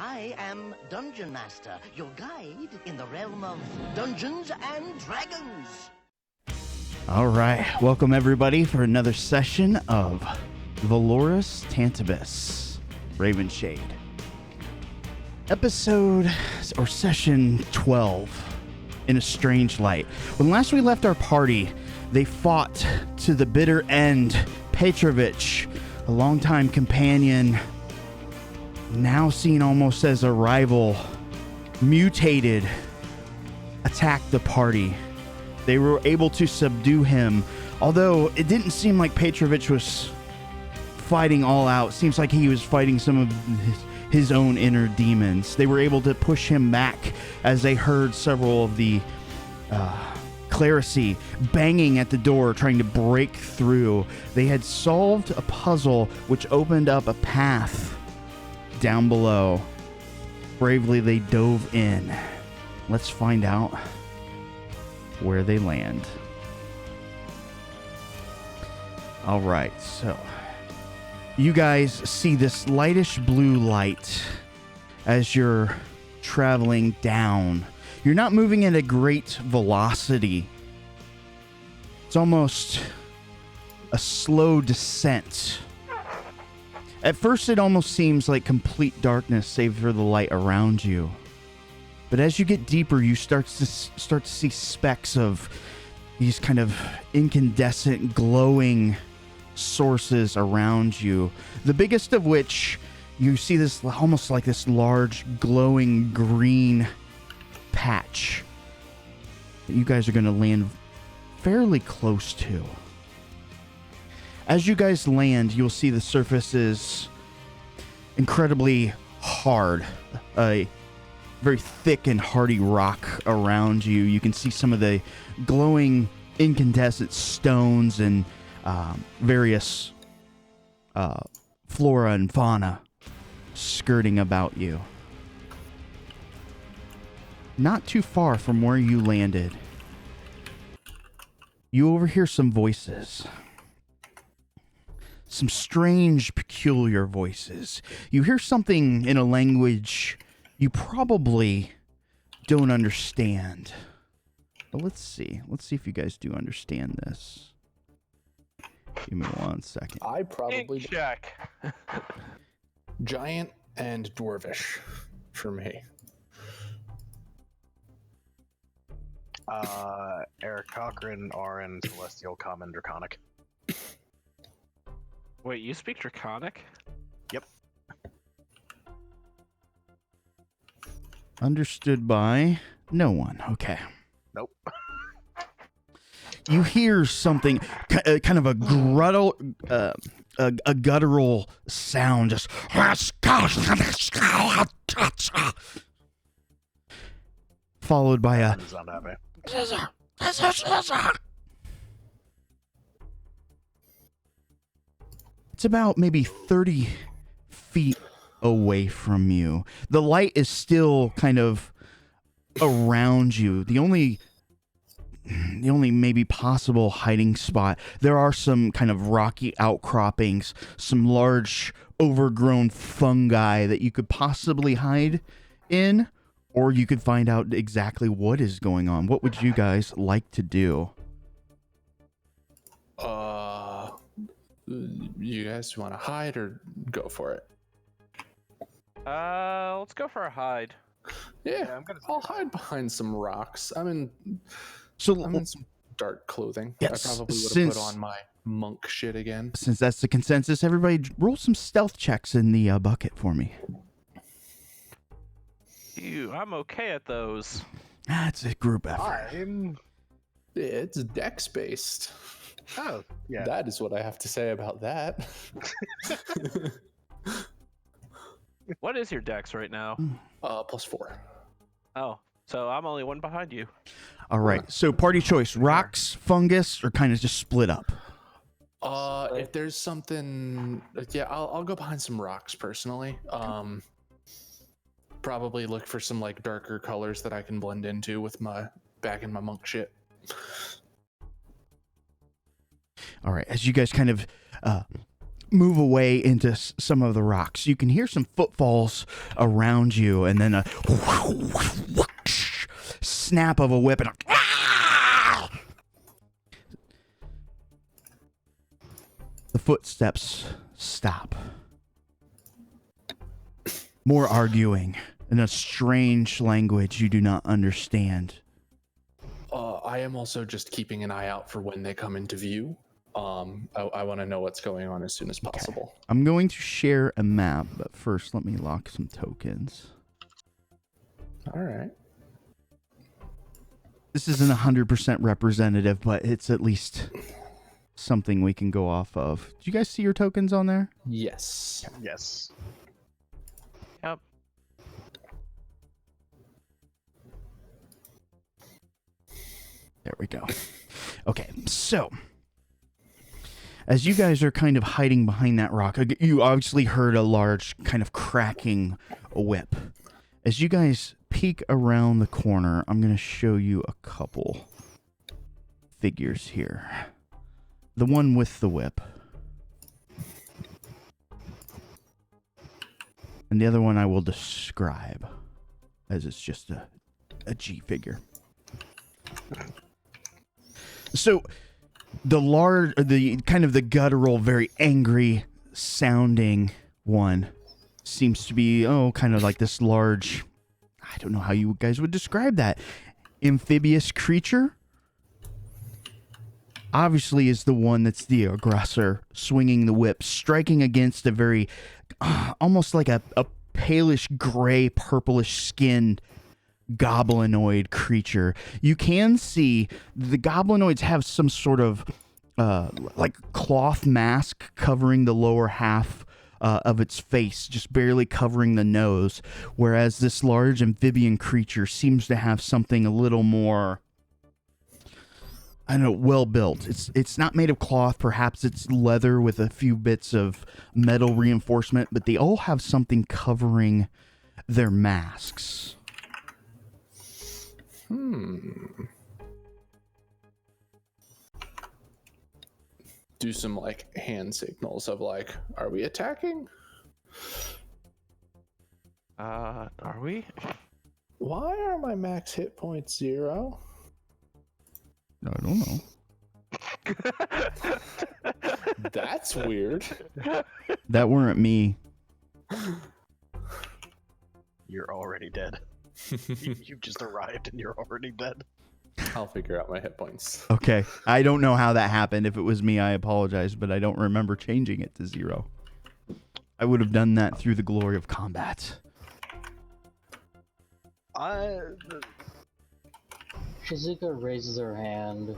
I am Dungeon Master, your guide in the realm of Dungeons and Dragons. All right, welcome everybody for another session of Valoris, Tantibus, Ravenshade. Episode or session 12, In a Strange Light. When last we left our party, they fought to the bitter end. Petrovich, a longtime companion, now seen almost as a rival, mutated, attacked the party. They were able to subdue him, although it didn't seem like Petrovich was fighting all out. Seems like he was fighting some of his own inner demons. They were able to push him back as they heard several of the clerisy banging at the door, trying to break through. They had solved a puzzle which opened up a path down below. Bravely, they dove in. Let's find out where they land. All right, so you guys see this lightish blue light as you're traveling down. You're not moving at a great velocity. It's almost a slow descent. At first, it almost seems like complete darkness save for the light around you. But as you get deeper, you start to see specks of these kind of incandescent, glowing sources around you. The biggest of which, you see this almost like this large, glowing green patch that you guys are going to land fairly close to. As you guys land, you'll see the surface is incredibly hard. A very thick and hardy rock around you. You can see some of the glowing incandescent stones and various flora and fauna skirting about you. Not too far from where you landed, you overhear some voices. Some strange, peculiar voices. You hear something in a language you probably don't understand. But let's see. Let's see if you guys do understand this. Give me 1 second. I probably check. Giant and dwarvish for me. Eric Cochran, Arin, Celestial, Common, Draconic. Wait, you speak Draconic? Yep. Understood by no one. Okay. Nope. You hear something, kind of a a guttural sound, just followed by a. It's about maybe 30 feet away from you. The light is still kind of around you. The only maybe possible hiding spot, there are some kind of rocky outcroppings, some large overgrown fungi that you could possibly hide in, or you could find out exactly what is going on. What would you guys like to do? You guys want to hide or go for it? Let's go for a hide. Yeah, I'll hide behind some rocks. I'm in some dark clothing. Yes, I probably would have put on my monk shit again. Since that's the consensus, everybody roll some stealth checks in the bucket for me. I'm okay at those. It's a group effort. It's dex based. Oh, yeah. That is what I have to say about that. What is your dex right now? +4. Oh, so I'm only one behind you. All right. So party choice: rocks, fungus, or kind of just split up. If there's something, yeah, I'll go behind some rocks personally. Probably look for some like darker colors that I can blend into with my back in my monk shit. All right. As you guys kind of move away into some of the rocks. You can hear some footfalls around you, and then a snap of a whip, and the footsteps stop. More arguing in a strange language you do not understand. I am also just keeping an eye out for when they come into view. I want to know what's going on as soon as possible. Okay. I'm going to share a map, but first let me lock some tokens. All right. This isn't 100% representative, but it's at least something we can go off of. Do you guys see your tokens on there? Yes. Yes. Yep. There we go. Okay, so as you guys are kind of hiding behind that rock, you obviously heard a large kind of cracking whip. As you guys peek around the corner, I'm going to show you a couple figures here. The one with the whip. And the other one I will describe as it's just a G figure. So the kind of the guttural, very angry sounding one seems to be, kind of like this large, I don't know how you guys would describe that, amphibious creature. Obviously is the one that's the aggressor, swinging the whip, striking against a very, almost like a palish gray, purplish skinned goblinoid creature. You can see the goblinoids have some sort of like cloth mask covering the lower half of its face, just barely covering the nose, whereas this large amphibian creature seems to have something a little more, I don't know, well built. It's not made of cloth, perhaps it's leather with a few bits of metal reinforcement, but they all have something covering their masks. Do some like hand signals of like, are we attacking? Are we? Why are my max hit points 0? I don't know. That's weird. That weren't me. You're already dead. You just arrived and you're already dead. I'll figure out my hit points. Okay. I don't know how that happened. If it was me, I apologize, but I don't remember changing it to 0. I would have done that through the glory of combat. Shizuka raises her hand,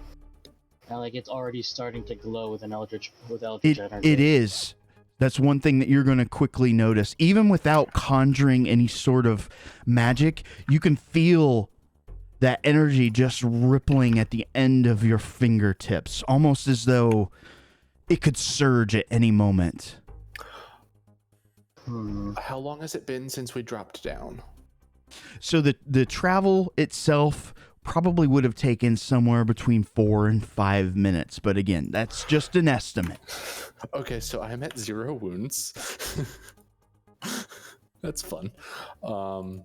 and like it's already starting to glow with eldritch energy. It is. That's one thing that you're going to quickly notice. Even without conjuring any sort of magic, you can feel that energy just rippling at the end of your fingertips, almost as though it could surge at any moment. How long has it been since we dropped down? So the travel itself probably would have taken somewhere between 4 and 5 minutes, but again, that's just an estimate. Okay, so I'm at 0 wounds. That's fun. I'm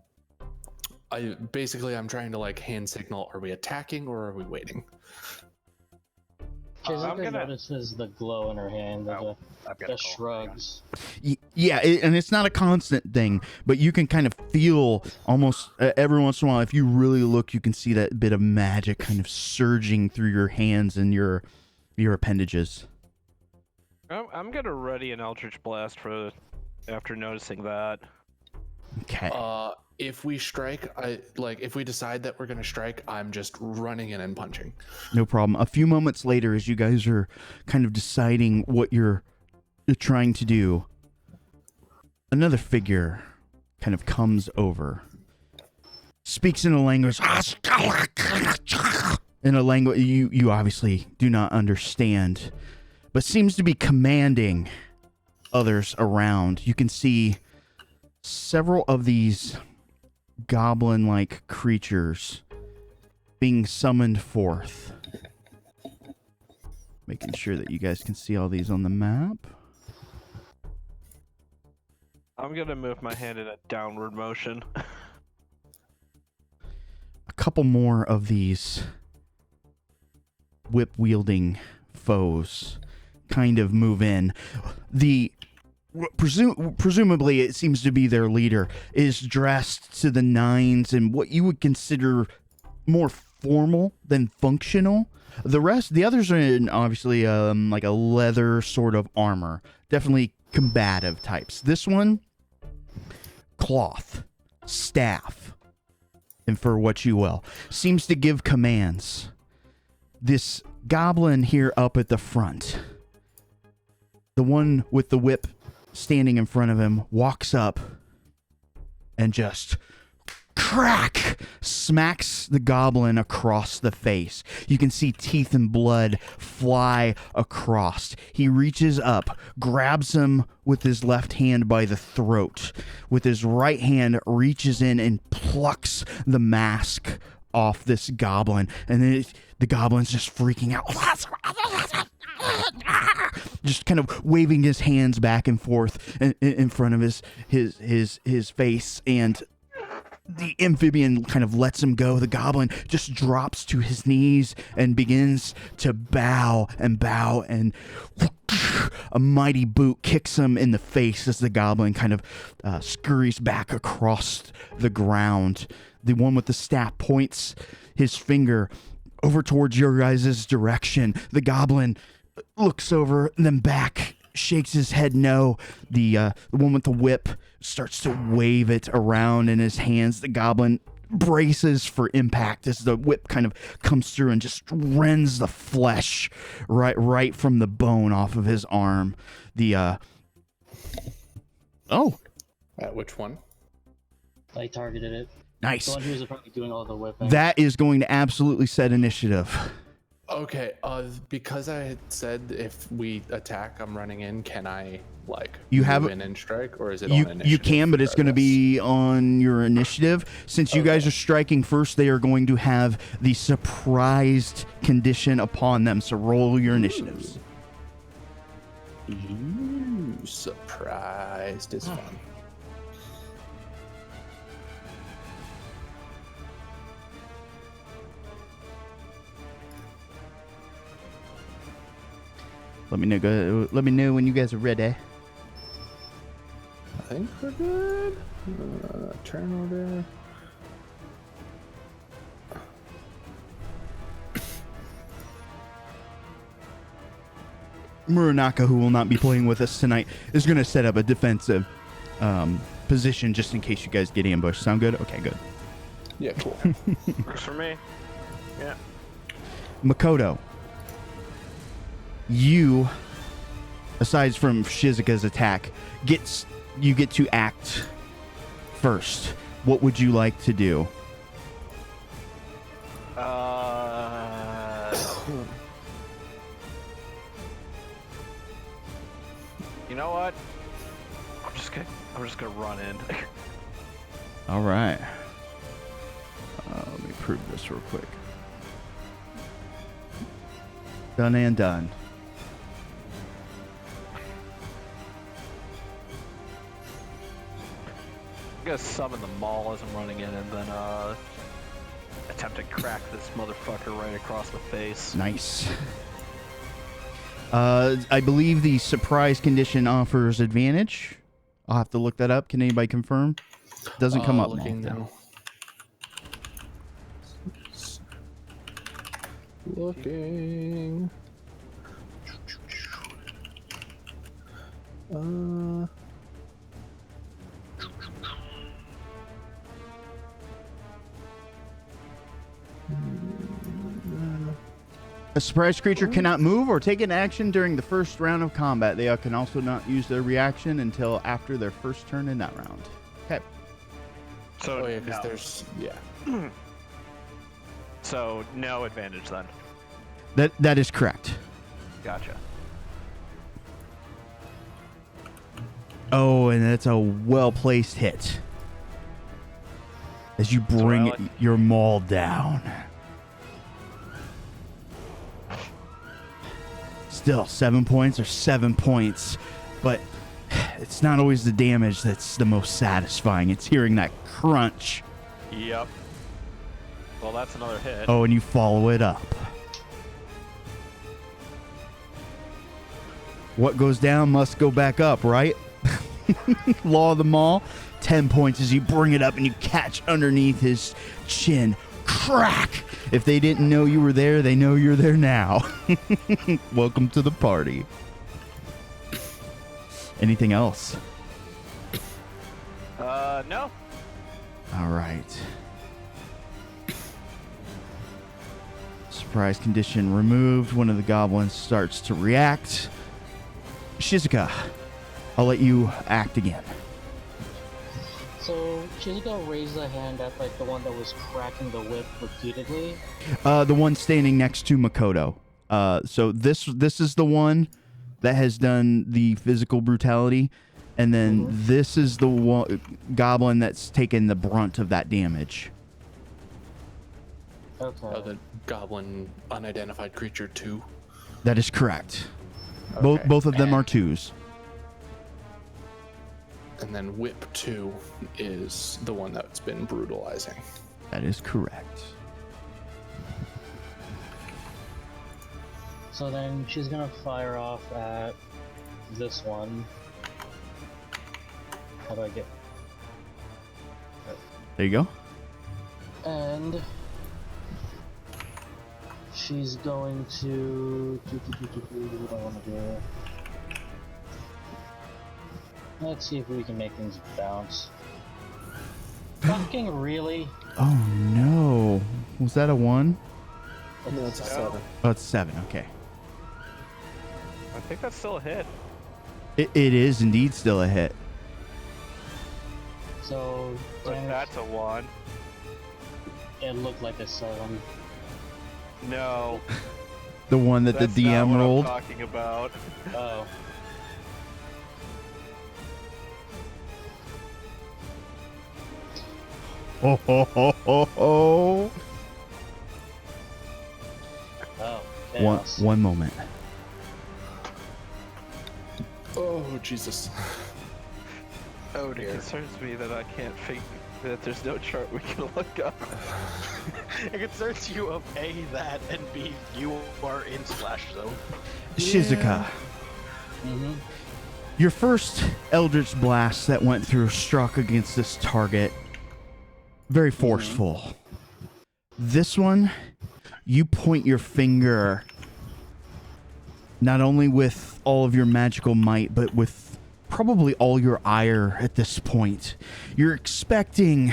trying to like hand signal, are we attacking or are we waiting? Shizuka notices the glow in her hand, the shrugs. Yeah, and it's not a constant thing, but you can kind of feel almost every once in a while, if you really look, you can see that bit of magic kind of surging through your hands and your appendages. I'm gonna ready an Eldritch Blast after noticing that. Okay. If we strike, if we decide that we're gonna strike, I'm just running in and punching. No problem. A few moments later, as you guys are kind of deciding what you're trying to do, another figure kind of comes over, speaks in a language you obviously do not understand, but seems to be commanding others around. You can see several of these goblin-like creatures being summoned forth. Making sure that you guys can see all these on the map. I'm gonna move my hand in a downward motion. A couple more of these whip-wielding foes kind of move in. Presumably, it seems to be their leader, is dressed to the nines in what you would consider more formal than functional. The others are in obviously like a leather sort of armor, definitely combative types. This one, cloth, staff, and for what you will, seems to give commands. This goblin here up at the front, the one with the whip standing in front of him, walks up and just crack smacks the goblin across the face. You can see teeth and blood fly across. He reaches up, grabs him with his left hand by the throat. With his right hand, reaches in and plucks the mask off this goblin. And then the goblin's just freaking out. Just kind of waving his hands back and forth in front of his face, and the amphibian kind of lets him go. The goblin just drops to his knees and begins to bow, and a mighty boot kicks him in the face as the goblin kind of scurries back across the ground. The one with the staff points his finger over towards your guys' direction. The goblin looks over and then back, shakes his head no. The one with the whip starts to wave it around in his hands. The goblin braces for impact as the whip kind of comes through and just rends the flesh right from the bone off of his arm. Which one? I targeted it. Nice. The one who was probably doing all the whipping. That is going to absolutely set initiative. Okay, because I had said if we attack, I'm running in, can I, move in and strike, or is it on initiative? You can, but it's going to be on your initiative. Since you guys are striking first, they are going to have the surprised condition upon them, so roll your initiatives. Ooh, surprised is fun. Let me know when you guys are ready. I think we're good. Turn order. Muranaka, who will not be playing with us tonight, is going to set up a defensive position just in case you guys get ambushed. Sound good? Okay, good. Yeah, cool. Works for me. Yeah. Makoto, you, aside from Shizuka's attack, you get to act first. What would you like to do? You know what? I'm just gonna run in. All right. Let me prove this real quick. Done and done. I'm gonna summon the maul as I'm running in, and then attempt to crack this motherfucker right across the face. Nice. I believe the surprise condition offers advantage. I'll have to look that up. Can anybody confirm? Doesn't come up. Looking now. Looking. A surprise creature cannot move or take an action during the first round of combat. They can also not use their reaction until after their first turn in that round. Okay. So yeah, because there's So no advantage then. That is correct. Gotcha. Oh, and that's a well-placed hit. As you bring your maul down. Still, 7 points are 7 points, but it's not always the damage that's the most satisfying. It's hearing that crunch. Yep. Well, that's another hit. Oh, and you follow it up. What goes down must go back up, right? Law of the Maul. 10 points as you bring it up and you catch underneath his chin. Crack! If they didn't know you were there, they know you're there now. Welcome to the party. Anything else? No. All right. Surprise condition removed. One of the goblins starts to react. Shizuka, I'll let you act again. So Shizuka raised a hand at like the one that was cracking the whip repeatedly. The one standing next to Makoto. So this is the one that has done the physical brutality, and then this is the one goblin that's taken the brunt of that damage. Okay. The goblin unidentified creature 2. That is correct. Okay. Both of them are 2s. And then Whip 2 is the one that's been brutalizing. That is correct. So then she's gonna fire off at this one. How do I get? There you go. And she's going to. What do I want to do? Let's see if we can make things bounce. Fucking really? Oh no. Was that a 1? No, it's a 7. Oh, it's 7. Okay. I think that's still a hit. It is indeed still a hit. So But damage, that's a 1. it looked like a 7. No. The one that That's the not DM what rolled. I'm talking about. Oh. Oh, ho, ho, ho, ho. Oh. One, Chaos. one moment. Oh, Jesus. Oh It dear. concerns me that I can't figure that there's no chart we can look up. It concerns you of A, that, and B, you are in Splash Zone. Shizuka, Mm-hmm. your first Eldritch Blast that went through struck against this target. Very forceful. This one, you point your finger not only with all of your magical might, but with probably all your ire at this point. You're expecting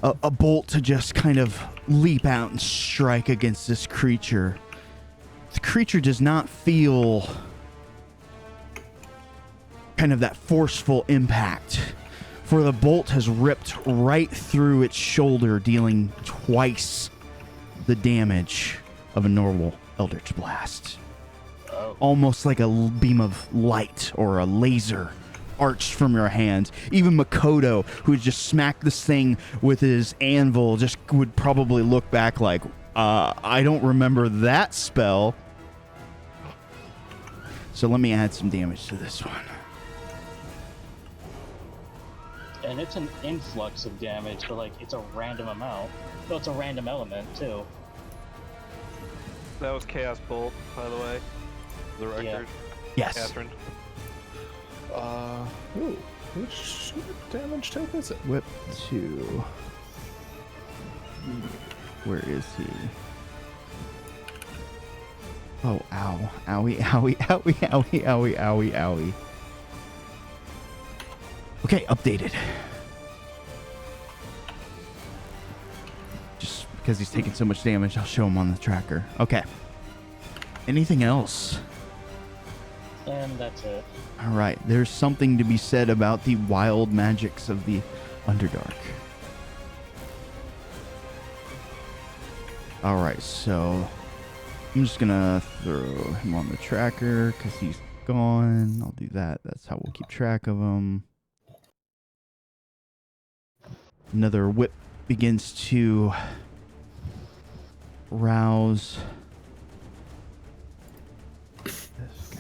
a bolt to just kind of leap out and strike against this creature. The creature does not feel kind of that forceful impact, for the bolt has ripped right through its shoulder, dealing twice the damage of a normal Eldritch Blast. Almost like a beam of light or a laser arched from your hands. Even Makoto, who just smacked this thing with his anvil, just would probably look back like, I don't remember that spell. So let me add some damage to this one. And it's an influx of damage, but like it's a random amount. No, it's a random element too. That was Chaos Bolt, by the way. The record. Yes. Catherine. Ooh. Which damage type is it? Whip 2. Where is he? Oh, ow. Owie, owie, owie, owie, owie, owie, owie. Okay, updated. Just because he's taking so much damage, I'll show him on the tracker. Okay. Anything else? And that's it. All right. There's something to be said about the wild magics of the Underdark. All right. So I'm just going to throw him on the tracker because he's gone. I'll do that. That's how we'll keep track of him. Another whip begins to rouse this guy.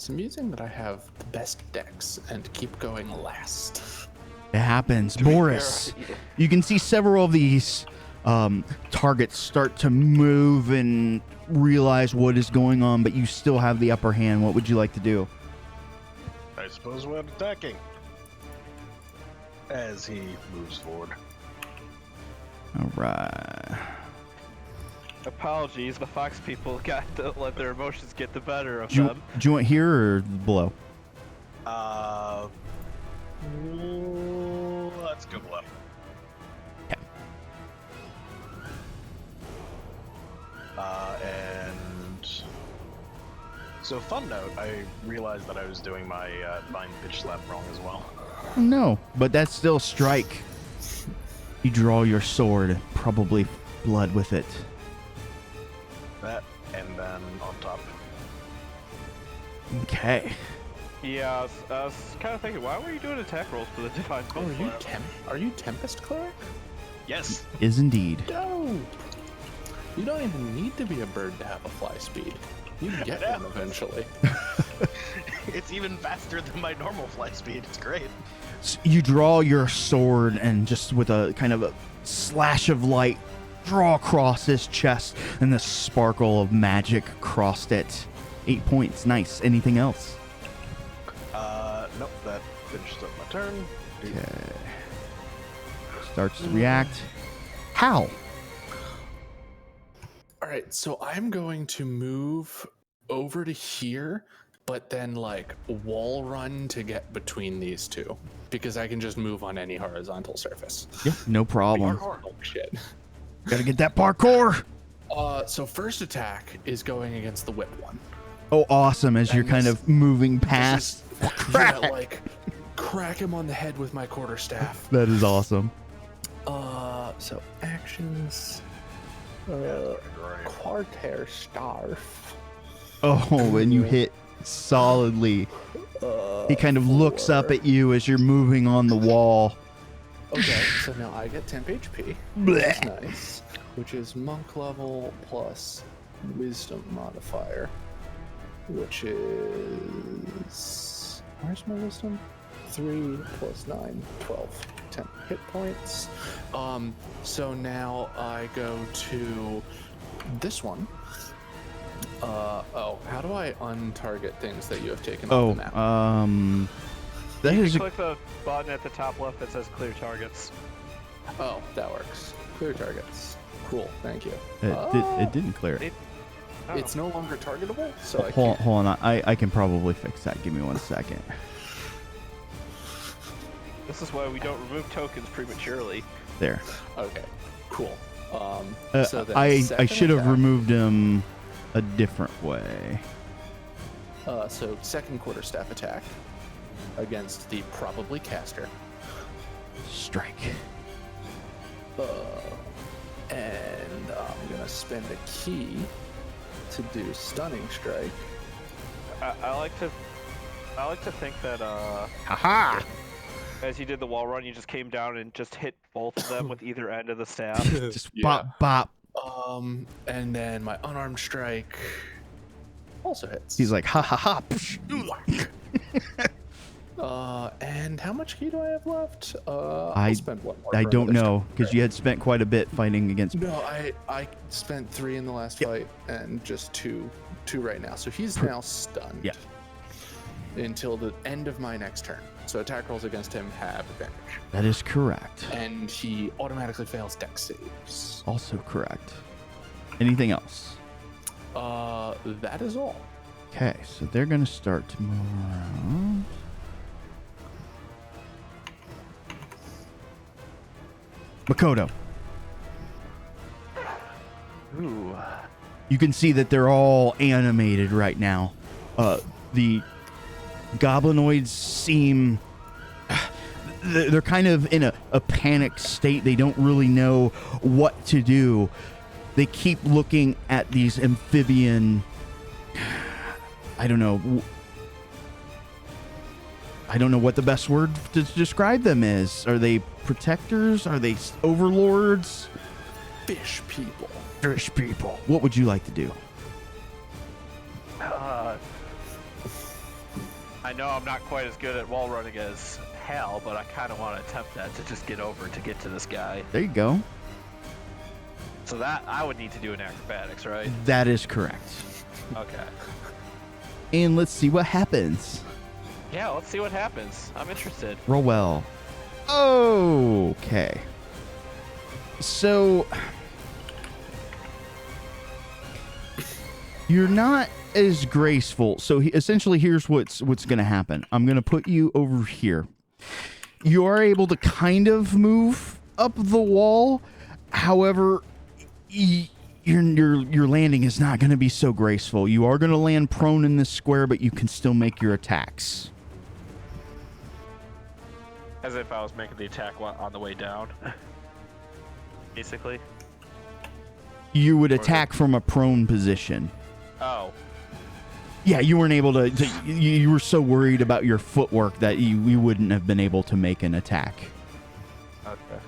It's amusing that I have the best decks and keep going last. It happens. Boris, you can see several of these targets start to move and realize what is going on, but you still have the upper hand. What would you like to do? I suppose we're attacking. As he moves forward. All right. Apologies, the Fox people got to let their emotions get the better of Do them. you want here or below? Let's go below. Okay. And so, fun note, I realized that I was doing my Divine Pitch Slap wrong as well. No, but that's still strike. You draw your sword, probably blood with it. That, and then on top. Okay. Yeah, I was kind of thinking, why were you doing attack rolls for the Divine Oh, Pitch Slap? are you Tempest Cleric? Yes! Is indeed. No! You don't even need to be a bird to have a fly speed. You can get one eventually. It's even faster than my normal fly speed. It's great. So you draw your sword and just with a kind of a slash of light, draw across his chest, and the sparkle of magic crossed it. 8 points. Nice. Anything else? Nope, that finished up my turn. Okay. Starts to react. How? All right, so I'm going to move over to here, but then like wall run to get between these two because I can just move on any horizontal surface. Yeah, no problem. Oh, shit. Gotta get that parkour. So first attack is going against the whip one. Oh, awesome! As And you're kind this- of moving past. Yeah, like crack him on the head with my quarterstaff. That is awesome. So actions. Quarter Staff. Oh, and you hit solidly. He kind of looks up at you as you're moving on the wall. Okay, so now I get temp HP. Blech. That's nice. Which is monk level plus wisdom modifier. Which is... Where's my wisdom? 3 plus 9, 12. 10 hit points. So now I go to this one. How do I untarget things that you have taken off the map? That You is can click the button at the top left that says clear targets. Oh, that works. Clear targets. Cool, thank you. it didn't clear it. Oh. It's no longer targetable, so I Hold can't. on, I can probably fix that. Give me 1 second. This is why we don't remove tokens prematurely. There. Okay, cool. So then I second should have attack. removed him a different way. So second quarterstaff attack against the probably caster. Strike. And I'm gonna spend a key to do stunning strike. I like to think that Haha! as you did the wall run, you just came down and just hit both of them with either end of the staff. Just bop, bop. And then my unarmed strike also hits. He's like, ha ha ha. And how much key do I have left? I'll I spend one more. I for don't another know, strike. because you had spent quite a bit fighting against. No, I spent 3 in the last fight and just two right now. So he's now stunned. Yeah. Until the end of my next turn. So attack rolls against him have advantage. That is correct. And he automatically fails dex saves. Also correct. Anything else? That is all. Okay, so they're going to start to move around. Makoto. Ooh. You can see that they're all animated right now. The goblinoids seem... They're kind of in a panicked state. They don't really know what to do. They keep looking at these amphibian... I don't know. I don't know what the best word to describe them is. Are they protectors? Are they overlords? Fish people. Fish people. What would you like to do? I know I'm not quite as good at wall running as Hal, but I kind of want to attempt that to just get over to get to this guy. There you go. So that I would need to do an acrobatics, right? That is correct. Okay. And let's see what happens. Yeah, let's see what happens. I'm interested. Roll well. Okay. So you're not as graceful. So essentially, here's what's going to happen. I'm going to put you over here. You are able to kind of move up the wall. However, your landing is not going to be so graceful. You are going to land prone in this square, but you can still make your attacks. As if I was making the attack on the way down. Basically. You would attack from a prone position. Oh. Yeah, you weren't able to you were so worried about your footwork that you wouldn't have been able to make an attack. Okay.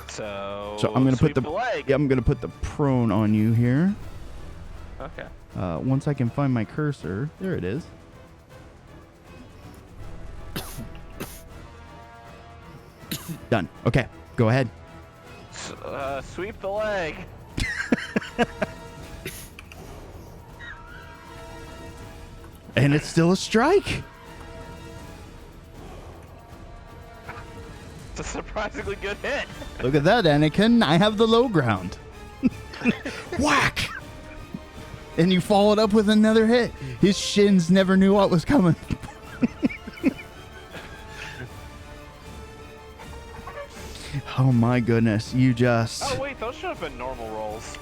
So I'm gonna put the leg. Yeah, I'm gonna put the prone on you here. Okay. Once I can find my cursor, there it is. Done. Okay, go ahead. Sweep the leg. And it's still a strike. It's a surprisingly good hit. Look at that, Anakin. I have the low ground. Whack! And you followed up with another hit. His shins never knew what was coming. Oh my goodness, you just... Oh wait, those should have been normal rolls.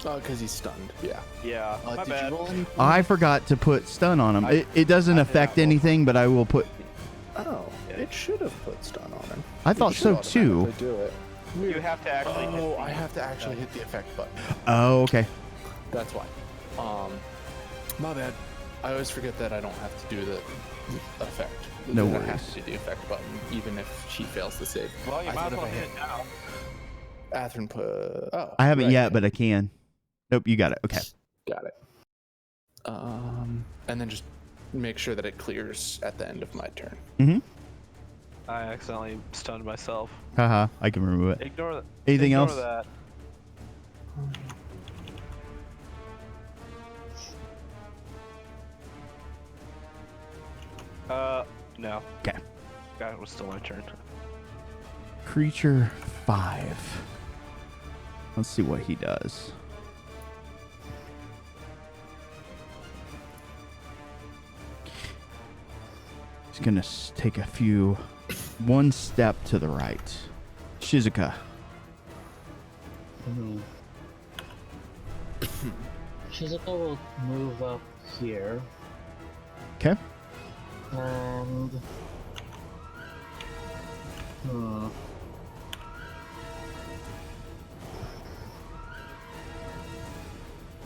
Oh, because he's stunned. Yeah. Yeah, my Did bad. you roll anything? I forgot to put stun on him. It doesn't I affect did not roll. anything, but I will put... Oh, it should have put stun on him. I thought It so should too. automatically do it. You have to actually hit Oh, the- I have to actually hit the effect button. Oh, okay. That's why. My bad. I always forget that I don't have to do the effect. No I worries. have to do the effect button, even if she fails to save. Well, you I might as thought well if I hit it now. Athrun put. Oh, I haven't right. yet, but I can. Nope, you got it. Okay. Got it. And then just make sure that it clears at the end of my turn. Mm-hmm. I accidentally stunned myself. Haha, I can remove it. Ignore that. Anything Ignore else? that. No. Okay. That was still my turn. Creature 5. Let's see what he does. He's gonna take one step to the right. Shizuka. Shizuka will move up here. Okay. And...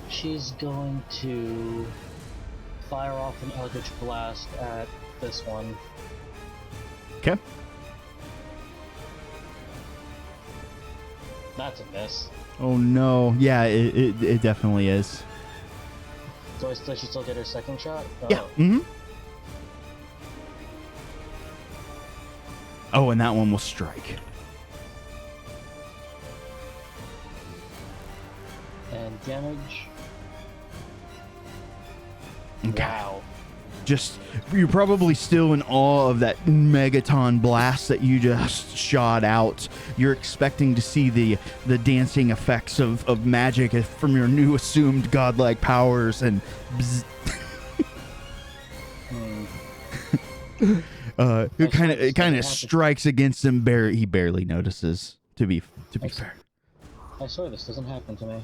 She's going to fire off an Eldritch Blast at this one. Okay. That's a miss. Oh no. Yeah, it definitely is. So does she still get her second shot? Yeah. Mm-hmm. Oh, and that one will strike. And damage. Okay. Wow. Just, you're probably still in awe of that megaton blast that you just shot out. You're expecting to see the dancing effects of magic from your new assumed godlike powers, and bzz. It kind of strikes against him. He barely notices. To be fair. I swear this doesn't happen to me.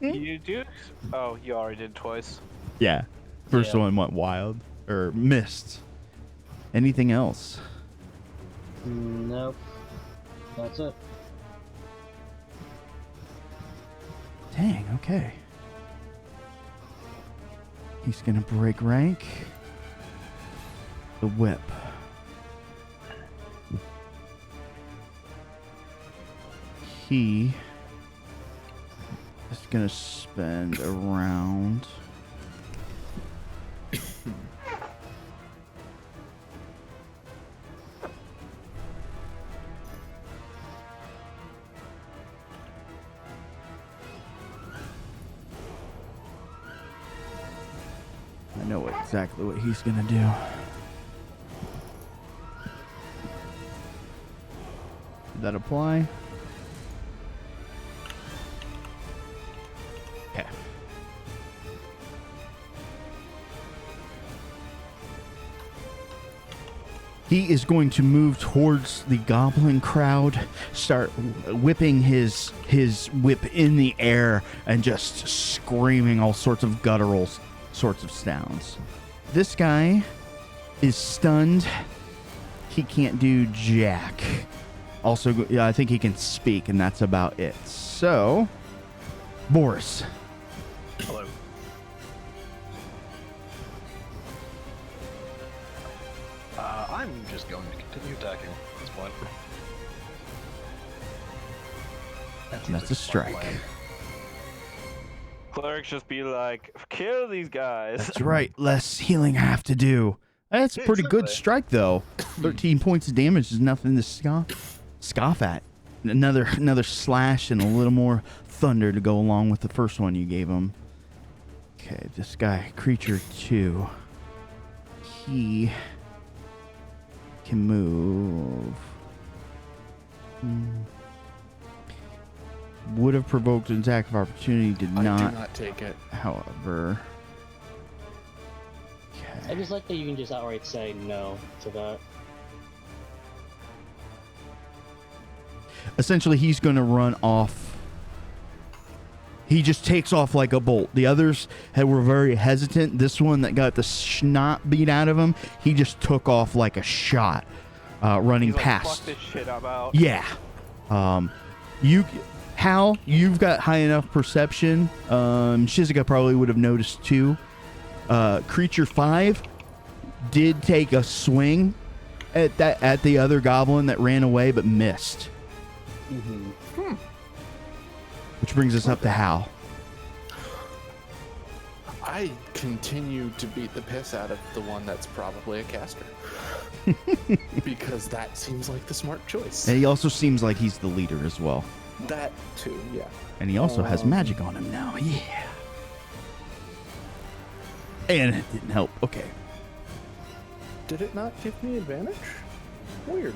You do? Oh, you already did twice. Yeah. First Yeah. one went wild or missed. Anything else? Nope. That's it. Dang. Okay. He's gonna break rank. The whip. He is gonna spend a round exactly what he's gonna do. Did that apply? Okay. He is going to move towards the goblin crowd, start whipping his whip in the air and just screaming all sorts of guttural sorts of sounds. This guy is stunned. He can't do jack. Also, I think he can speak, and that's about it. So, Boris. Hello. I'm just going to continue attacking at this point. That's a strike. Clerics just be like, kill these guys. That's right. Less healing I have to do. That's a pretty good strike, though. 13 points of damage is nothing to scoff at. Another slash and a little more thunder to go along with the first one you gave him. Okay, this guy, creature 2. He can move. Would have provoked an attack of opportunity, did not. I do not take it. However. I just like that you can just outright say no to that. Essentially, he's going to run off. He just takes off like a bolt. The others were very hesitant. This one that got the snot beat out of him, he just took off like a shot, running He's like, past. fuck this shit, I'm out. Yeah. Hal, you've got high enough perception. Shizuka probably would have noticed too. Creature 5 did take a swing at the other goblin that ran away but missed. Which brings us up to Hal. I continue to beat the piss out of the one that's probably a caster. Because that seems like the smart choice. And he also seems like he's the leader as well. That too, yeah. And he also has magic on him now. Yeah. And it didn't help. Okay. Did it not give me advantage? Weird.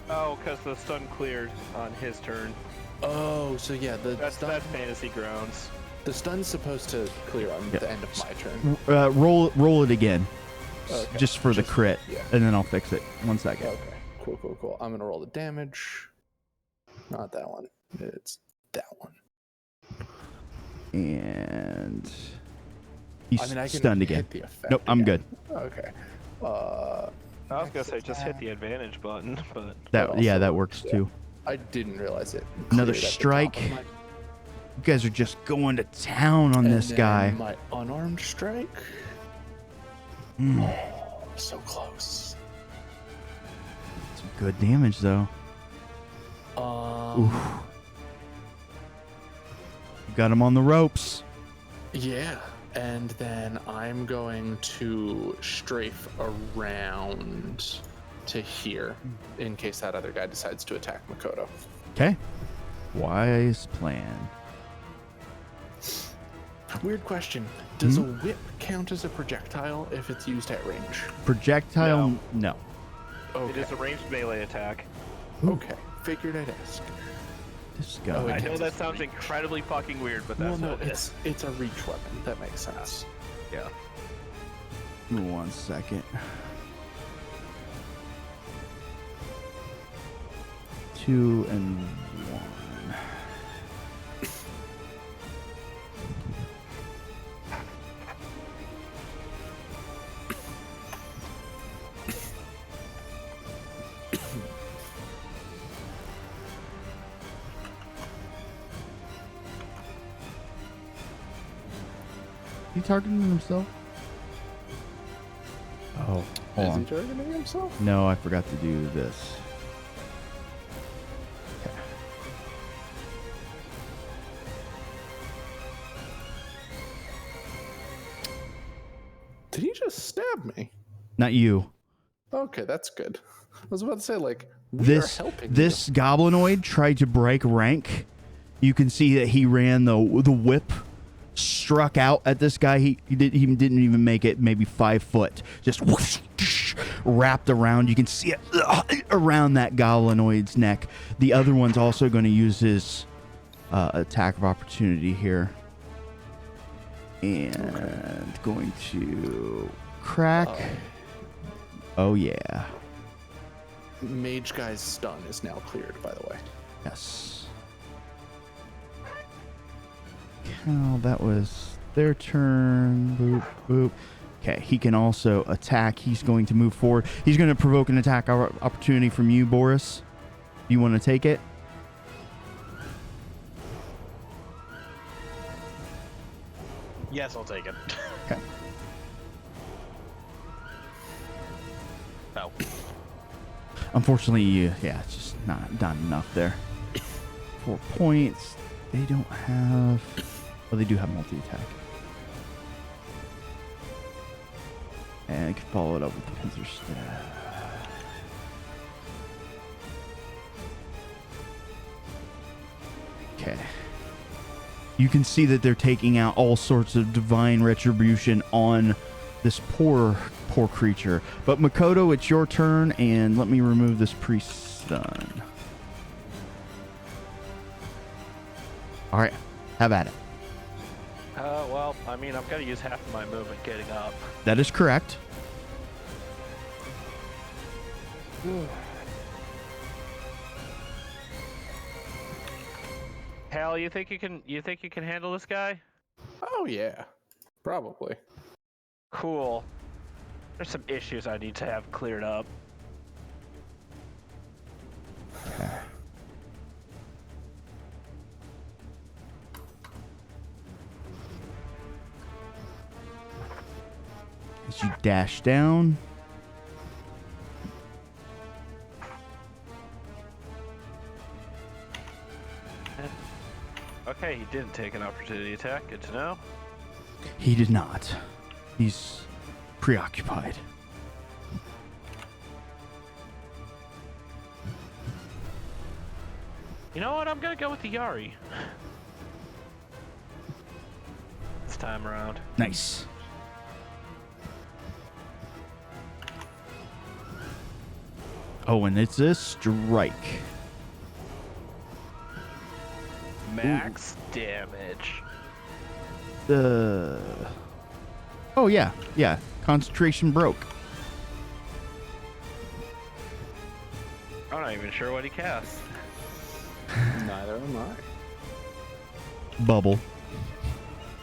Oh, because the stun cleared on his turn. Oh, so yeah, That's fantasy grounds. the stun's supposed to clear on the end of my turn. Roll it again. Okay. Just for the crit. Yeah. And then I'll fix it. 1 second. Okay. Cool. I'm gonna roll the damage. Not that one. It's that one. And he's I can stunned again. hit the effect Nope, I'm again. good. Okay. I was gonna say just hit the advantage button, but That works too. I didn't realize it. Another cleared at the strike. top of my- You guys are just going to town on And this then guy. My unarmed strike. Mm, Oh, so close. some good damage though. Oof. You got him on the ropes. Yeah, and then I'm going to strafe around to here in case that other guy decides to attack Makoto. Okay. Wise plan. Weird question. Does a whip count as a projectile if it's used at range? Projectile? No. it Okay. is a ranged melee attack. Okay. Figured I'd ask. This guy. Oh, I it know counts that as sounds reach. incredibly fucking weird, but that's Well, no, what it is. it's a reach weapon. That makes sense. Yeah. 1 second. 2 and 1. He targeting himself? Oh, hold Is he on. targeting himself? No, I forgot to do this. Okay. Did he just stab me? Not you. Okay, that's good. I was about to say, like, we This are helping this goblinoid tried to break rank. You can see that he ran the whip struck out at this guy. He didn't even make it maybe 5 foot. Just whoosh, wrapped around. You can see it around that goblinoid's neck. The other one's also going to use his attack of opportunity here. And going to crack. Oh, yeah. Mage guy's stun is now cleared, by the way. Yes. Oh, that was their turn. Boop, boop. Okay, he can also attack. He's going to move forward. He's going to provoke an attack opportunity from you, Boris. You want to take it? Yes, I'll take it. Okay. No. Unfortunately, yeah, it's just not enough there. 4 points. They don't have... Well, they do have multi-attack. And I can follow it up with the pincer staff. Okay. You can see that they're taking out all sorts of divine retribution on this poor creature. But Makoto, it's your turn, and let me remove this priest's stun. All right, have at it. Well, I mean, I'm gonna use half of my movement getting up. That is correct. Hal, you think you can handle this guy? Oh yeah, probably. Cool. There's some issues I need to have cleared up. As you dash down. Okay, he didn't take an opportunity attack. Good to know. He did not. He's preoccupied. You know what? I'm gonna go with the Yari. This time around. Nice. Oh, and it's a strike. Max damage. Oh, yeah. Yeah. Concentration broke. I'm not even sure what he cast. Neither am I. Bubble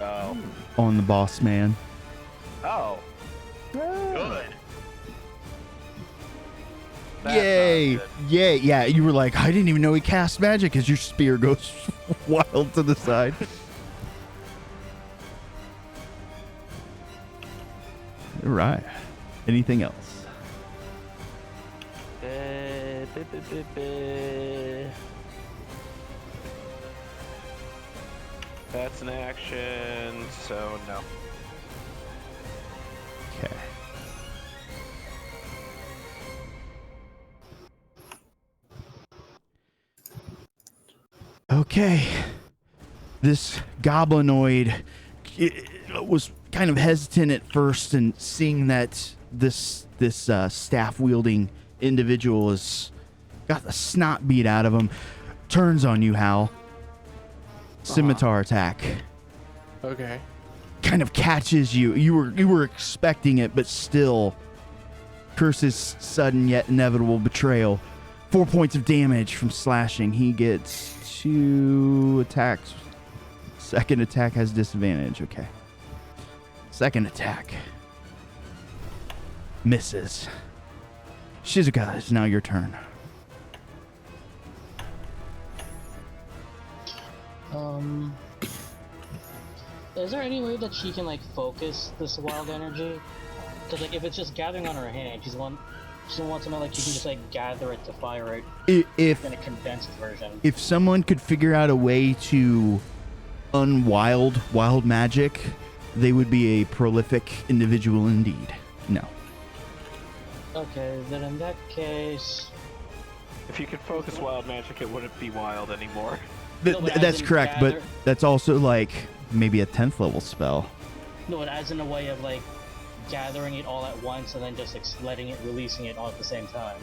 Oh. on the boss man. Oh. Good. That's Yay! not good. Yay! Yeah, you were like, I didn't even know he cast magic as your spear goes wild to the side. All right. Anything else? That's an action, so no. Okay. Okay. This goblinoid was kind of hesitant at first, and seeing that this staff-wielding individual has got the snot beat out of him, turns on you, Hal. Scimitar attack. Okay. Kind of catches you. You were expecting it, but still. Curse's sudden yet inevitable betrayal. 4 points of damage from slashing. He gets 2 attacks. Second attack has disadvantage. Okay. Second attack. Misses. Shizuka, it's now your turn. Is there any way that she can like focus this wild energy? Because like if it's just gathering on her hand, she wants to know like she can just like gather it to fire it in a condensed version. If someone could figure out a way to unwild wild magic, they would be a prolific individual indeed. No. Okay, then in that case, If you could focus wild magic, it wouldn't be wild anymore. No, but as That's in correct, but gather- that's also like maybe a 10th level spell. No, as in a way of like gathering it all at once and then just like letting it, releasing it all at the same time.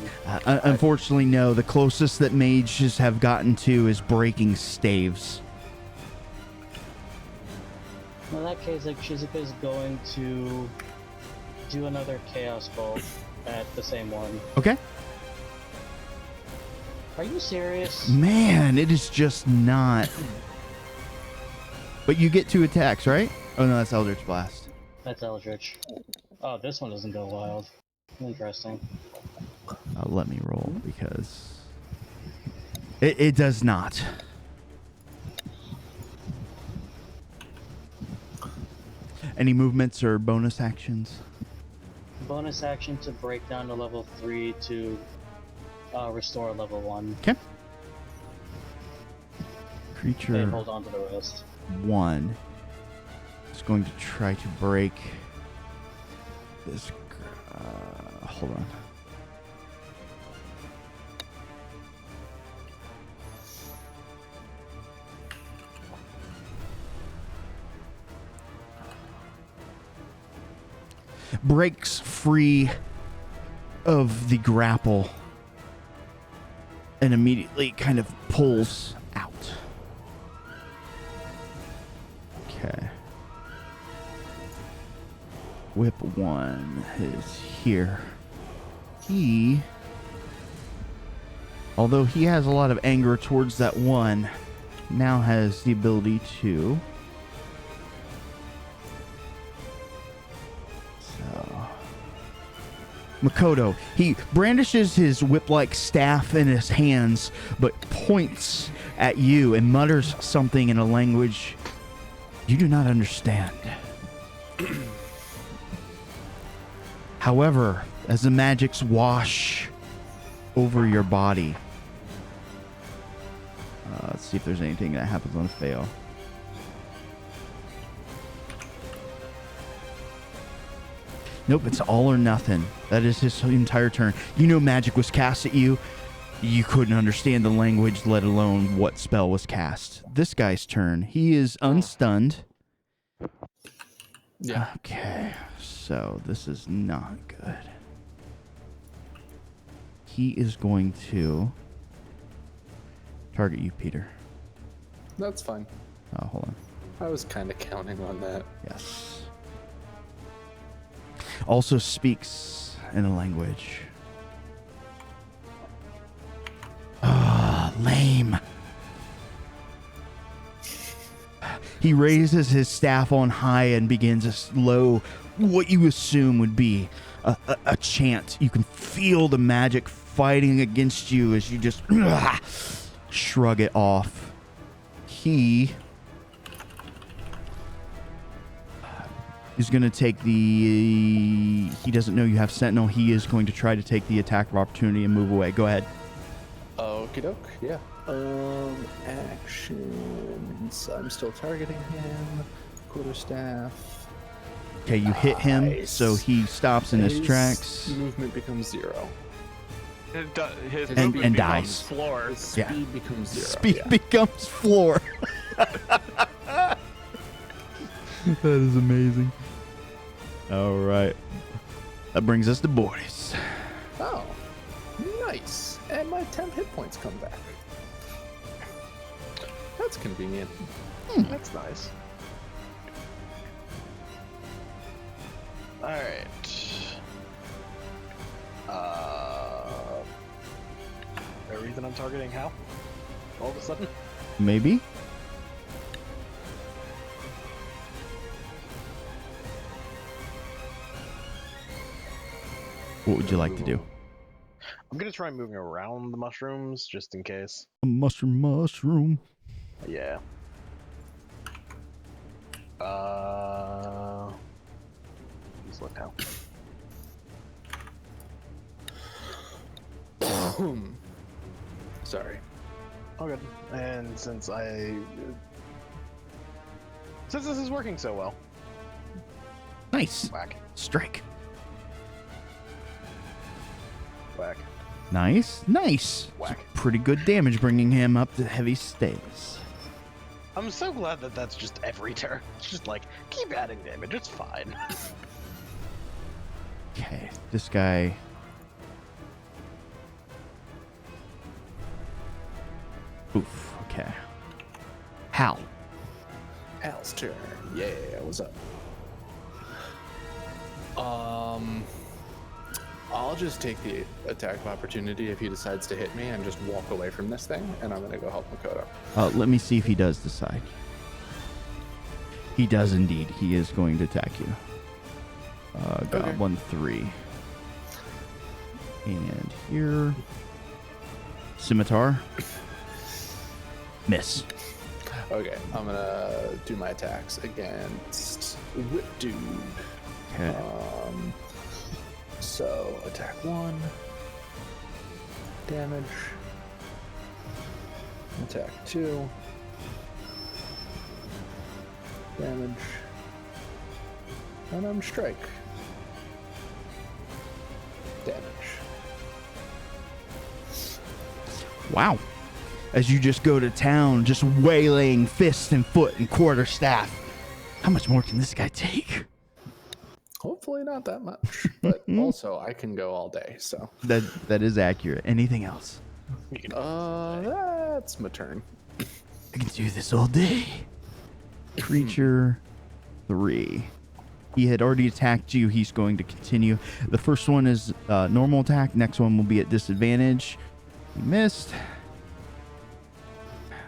Unfortunately, no. The closest that mages have gotten to is breaking staves. In that case, like Shizuka's going to do another Chaos Bolt at the same one. Okay. Are you serious? Man, it is just not. But you get 2 attacks, right? Oh no, that's Eldritch Blast. That's Eldritch. Oh, this one doesn't go wild. Interesting. Let me roll because it does not. Any movements or bonus actions? Bonus action to break down to level 3 to restore level 1. Okay. Creature Okay, hold on to the rest. 1 is going to try to break this. Hold on. Breaks free of the grapple and immediately kind of pulls out. Okay. Whip 1 is here. He, although he has a lot of anger towards that one, now has the ability to. Makoto, he brandishes his whip-like staff in his hands, but points at you and mutters something in a language you do not understand. However, as the magics wash over your body, let's see if there's anything that happens on a fail. Nope, it's all or nothing. That is his entire turn. You know magic was cast at you. You couldn't understand the language, let alone what spell was cast. This guy's turn. He is unstunned. Yeah. Okay, so this is not good. He is going to target you, Peter. That's fine. Oh, hold on. I was kind of counting on that. Yes. Also speaks in a language. Ah, lame. He raises his staff on high and begins a slow, what you assume would be a chant. You can feel the magic fighting against you as you just shrug it off. He is going to take the... He doesn't know you have Sentinel. He is going to try to take the attack of opportunity and move away. Go ahead. Okie doke, yeah. Actions. I'm still targeting him. Quarterstaff. Okay, you hit him, so he stops in his tracks. Movement becomes 0. His And movement dies. becomes floor. His Yeah. speed becomes 0. Speed yeah. becomes floor. That is amazing. All right. That brings us to Boris. Oh, nice. And my 10 hit points come back. That's convenient. That's nice. Alright. The reason I'm targeting Hal? All of a sudden? Maybe? What would you like to do? I'm gonna try moving around the mushrooms, just in case. A mushroom. Yeah. Just look now. Sorry. Oh, good. And since this is working so well, Nice. whack, Strike. whack. Nice. Whack. Pretty good damage bringing him up to heavy status. I'm so glad that that's just every turn. It's just like, keep adding damage, it's fine. Okay, this guy. Oof, okay. Hal. Hal's turn. Yeah, what's up? I'll just take the attack of opportunity if he decides to hit me and just walk away from this thing, and I'm gonna go help Makoto. Let me see if he does decide. He does indeed. He is going to attack you. Got 1-3. And here. Scimitar. Miss. Okay, I'm gonna do my attacks against Whip Dude. Okay. So attack 1, damage. Attack 2, damage. And strike. Damage. Wow. As you just go to town, just waylaying fist and foot and quarterstaff. How much more can this guy take? Hopefully not that much, but also I can go all day, so. That is accurate. Anything else? That's my turn. I can do this all day. Creature 3. He had already attacked you. He's going to continue. The first one is normal attack. Next one will be at disadvantage. He missed.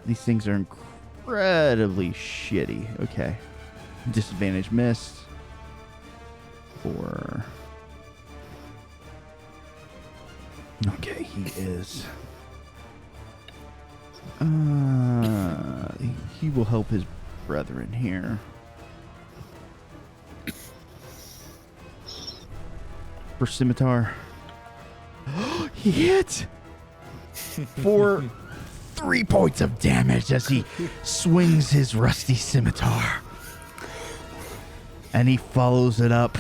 These things are incredibly shitty. Okay. Disadvantage missed. 4. Okay, he is. He will help his brethren here. For Scimitar. He hit! For 3 points of damage as he swings his rusty scimitar. And he follows it up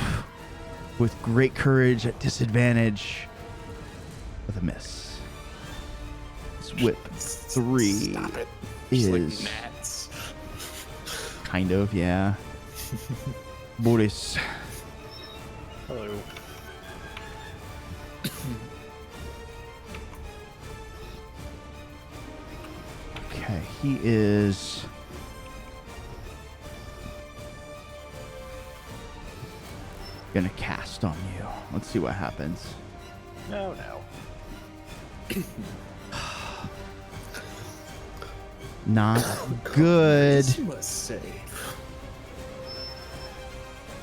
with great courage at disadvantage with a miss. His whip 3 Stop it. is Just like gnats. kind of, yeah. Boris. Hello. Okay, he is gonna cast on you. Let's see what happens. No. Not good. Must save.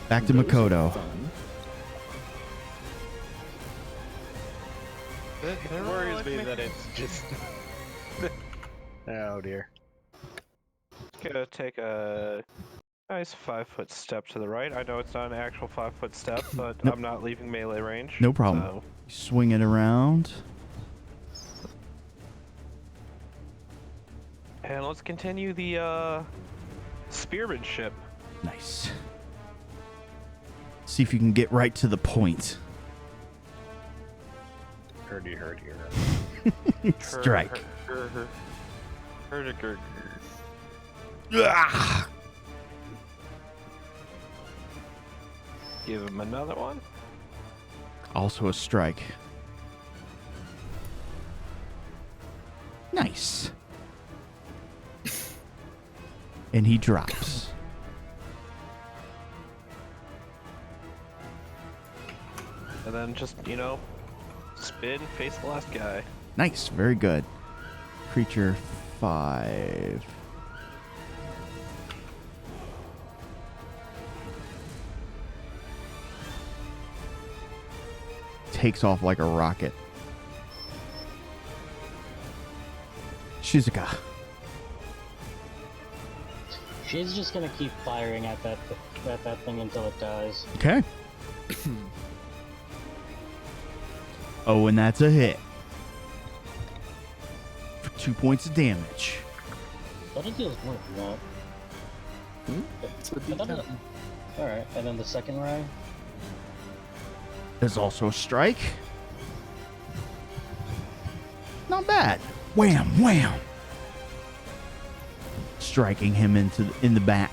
Back to Those are Makoto. fun. It worries me that it's just... Oh dear. Gonna take a nice 5-foot step to the right. I know it's not an actual 5-foot step, but Nope. I'm not leaving melee range. No problem. So, Swing it around. and let's continue the spearmanship. Nice. See if you can get right to the point. Herdy. Strike. Herdiger. Ah! Give him another one. Also a strike. Nice. And he drops. And then just, spin, face the last guy. Nice. Very good. Creature 5. Takes off like a rocket. Shizuka. She's just gonna keep firing at that thing until it dies. Okay. Oh, and that's a hit. For 2 points of damage. But it deals more than that. It's a I thought it- D10. Alright, and then the second ray? There's also a strike. Not bad. Wham, wham. striking him in the back.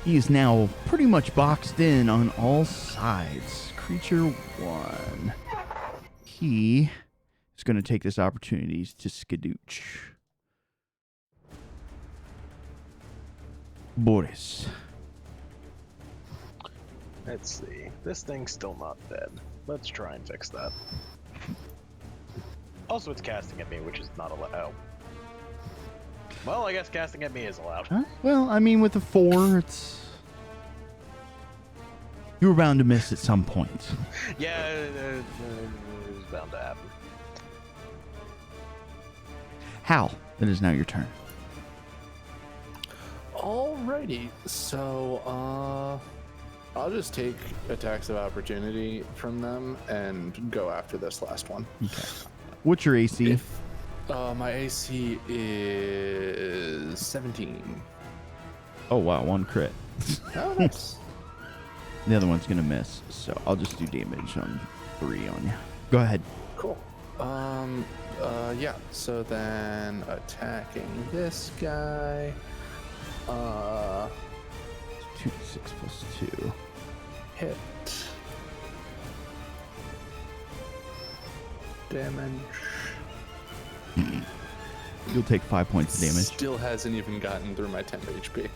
He is now pretty much boxed in on all sides. Creature 1. He is going to take this opportunity to skadooch. Boris. Let's see. This thing's still not dead. Let's try and fix that. Also, it's casting at me, which is not allowed. Oh. Well, I guess casting at me is allowed. Huh? Well, I mean, with the 4, it's... You were bound to miss at some point. Yeah, it was bound to happen. Hal, it is now your turn. Alrighty, so I'll just take attacks of opportunity from them and go after this last one. Okay. What's your AC? My AC is 17. Oh, wow, 1 crit. Oh, nice. The other one's going to miss, so I'll just do damage on 3 on you. Go ahead. Cool. Yeah, so then attacking this guy. 2d6 plus 2. Hit. Damage. You'll take 5 points of damage. Still hasn't even gotten through my 10 HP.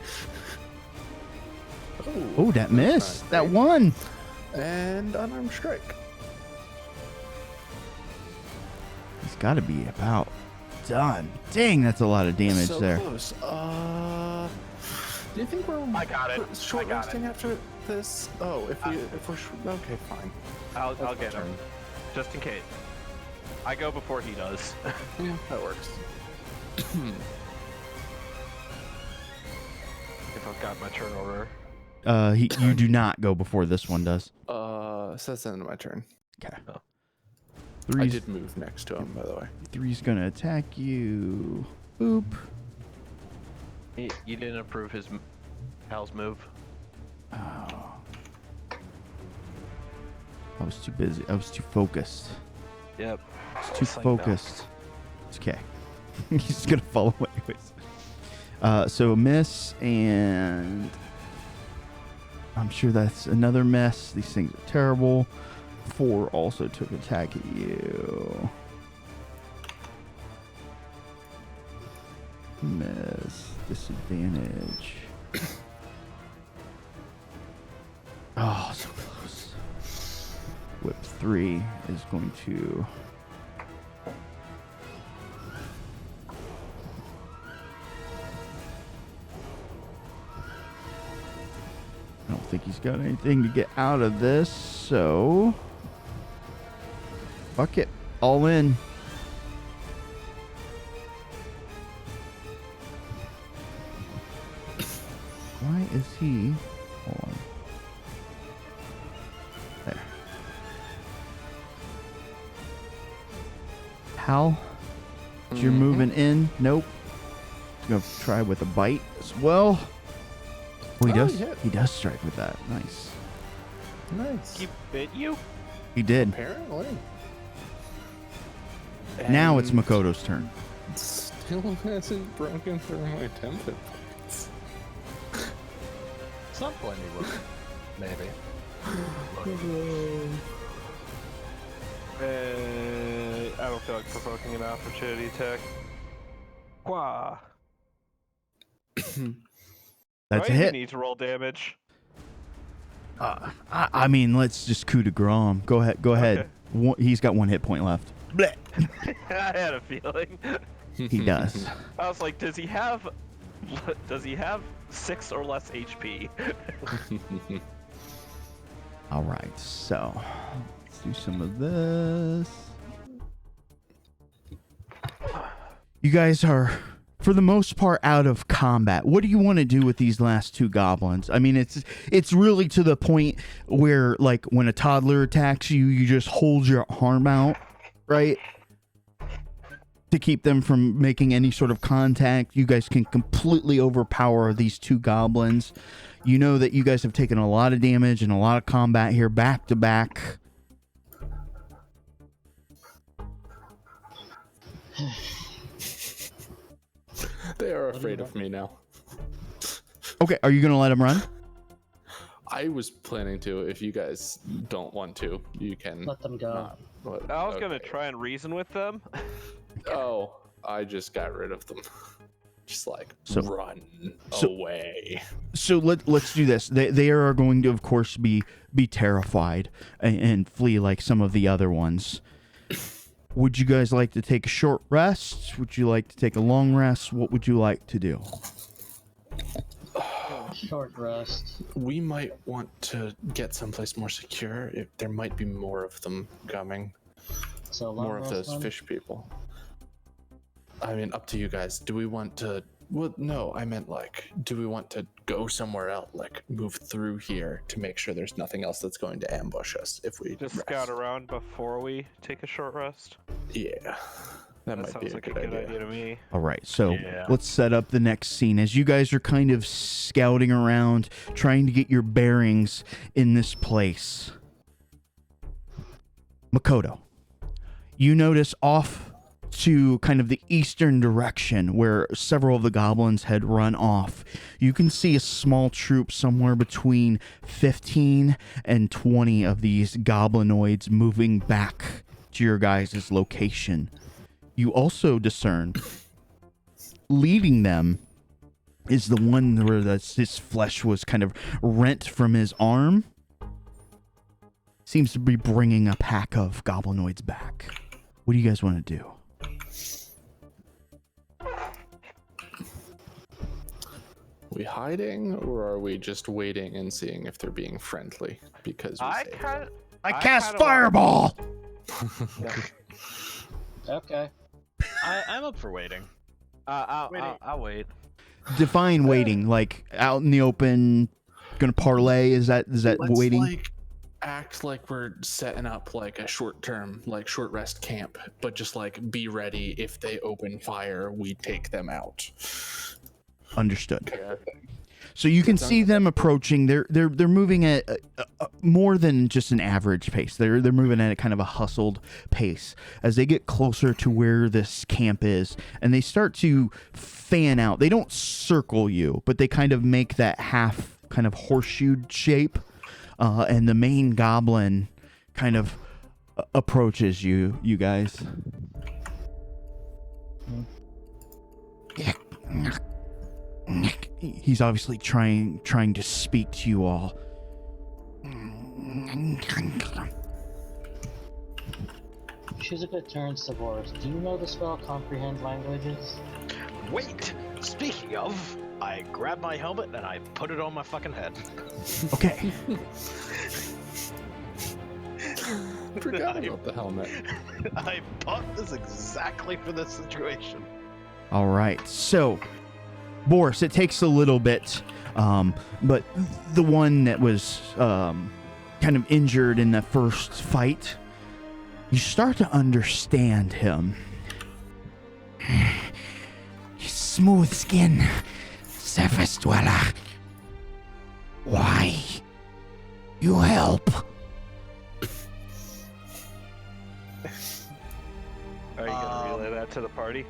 Oh, that missed. That great. one. And unarmed strike. He's got to be about done. Dang, that's a lot of damage so there. Close. Do you think we're short resting after this? Oh, if we're okay, fine. I'll get him, just in case. I go before he does. Yeah, that works. If I've got my turn order. You do not go before this one does. So that's the end of my turn. Okay. Oh. I 3's, did move next to him, by the way. 3's gonna attack you. Boop. You didn't approve Hal's move. Oh. I was too busy. I was too focused. Yep. I was too Psyched out. focused. It's okay. He's gonna fall away anyways. So a miss, and I'm sure that's another mess. These things are terrible. 4 also took attack at you. Miss. Disadvantage. Oh, so close. Whip 3 is going to... I don't think he's got anything to get out of this, so... Fuck it. All in. Why is he... Hold on. There. Hal? You're moving in? Nope. He's going to try with a bite as well. Oh, he does. hit. He does strike with that. Nice. Nice. He bit you? He did. Apparently. Now it's And Makoto's turn. Still hasn't broken through my template points. Some point he will. Maybe. I don't feel like provoking an opportunity attack. Wah. That's Do a I even hit. need to roll damage? I mean, let's just coup de grace him. Go ahead. Go ahead. He's got 1 hit point left. Blech. I had a feeling. He does. I was like, does he have 6 or less HP? All right. So let's do some of this. You guys are, for the most part, out of combat. What do you want to do with these last 2 goblins? I mean, it's really to the point where, like, when a toddler attacks you, you just hold your arm out, right? To keep them from making any sort of contact. You guys can completely overpower these 2 goblins. You know that you guys have taken a lot of damage and a lot of combat here back to back. They are afraid of me now. Okay, are you gonna let him run? I was planning to. If you guys don't want to, you can. Let them go. Not. But, I was gonna okay. try and reason with them. Oh, I just got rid of them. Just like run away. So let's do this. They are going to, of course, be terrified and flee like some of the other ones. Would you guys like to take a short rest? Would you like to take a long rest? What would you like to do? Short rest. We might want to get someplace more secure. There might be more of them coming. So More of those then? fish people. I mean, up to you guys. Do we want to... Well, no, I meant like, do we want to go somewhere else, like move through here to make sure there's nothing else that's going to ambush us if we Just rest? scout around before we take a short rest. Yeah, that might be sounds like a good idea. to me. All right, so Yeah. let's set up the next scene. As you guys are kind of scouting around, trying to get your bearings in this place. Makoto, you notice off to kind of the eastern direction where several of the goblins had run off. You can see a small troop somewhere between 15 and 20 of these goblinoids moving back to your guys' location. You also discern leading them is the one where his flesh was kind of rent from his arm. Seems to be bringing a pack of goblinoids back. What do you guys want to do? We hiding, or are we just waiting and seeing if they're being friendly? Because we I saved kind them. I cast fireball! Okay. I'm up for waiting. I'll wait. Define waiting, like out in the open, gonna parlay. Is that Let's waiting? like act like we're setting up like a short rest camp, but just like be ready if they open fire, we take them out. Understood. Yeah. So you can see them approaching. They're moving at more than just an average pace. They're moving at a kind of a hustled pace as they get closer to where this camp is, and they start to fan out. They don't circle you, but they kind of make that half kind of horseshoe shape, and the main goblin kind of approaches you guys. He's obviously trying to speak to you all. Shizuka turns to Boris. Do you know the spell comprehend languages? Wait! Speaking of, I grab my helmet and I put it on my fucking head. Okay. Forgot about the helmet. I bought this exactly for this situation. All right. So, Boris, it takes a little bit, but the one that was kind of injured in the first fight, you start to understand him. Smooth skin, surface dweller. Why? You help. Are you gonna relay that to the party?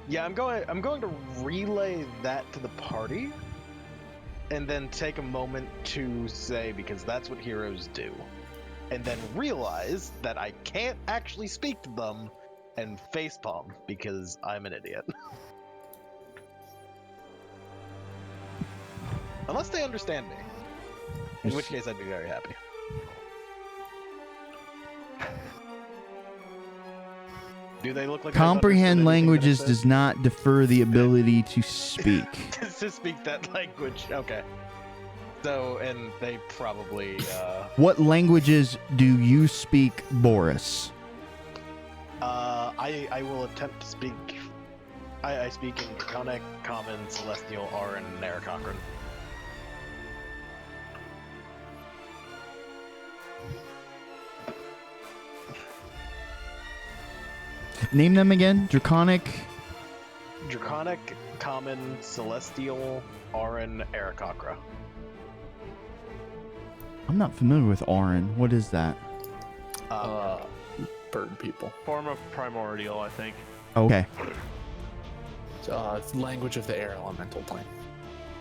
Yeah, I'm going to relay that to the party, and then take a moment to say, because that's what heroes do, and then realize that I can't actually speak to them, and facepalm because I'm an idiot. Unless they understand me, in which case I'd be very happy. Do they look like Comprehend languages does not defer the ability to speak. to speak that language? Okay. So, and they probably. What languages do you speak, Boris? I will attempt to speak. I speak in Draconic, Common, Celestial, Auran, and Aarakocran. Name them again. Draconic. Draconic, Common, Celestial, Auran, Aarakocra. I'm not familiar with Auran. What is that? Bird people. Form of primordial, I think. Okay. Language of the air elemental plane.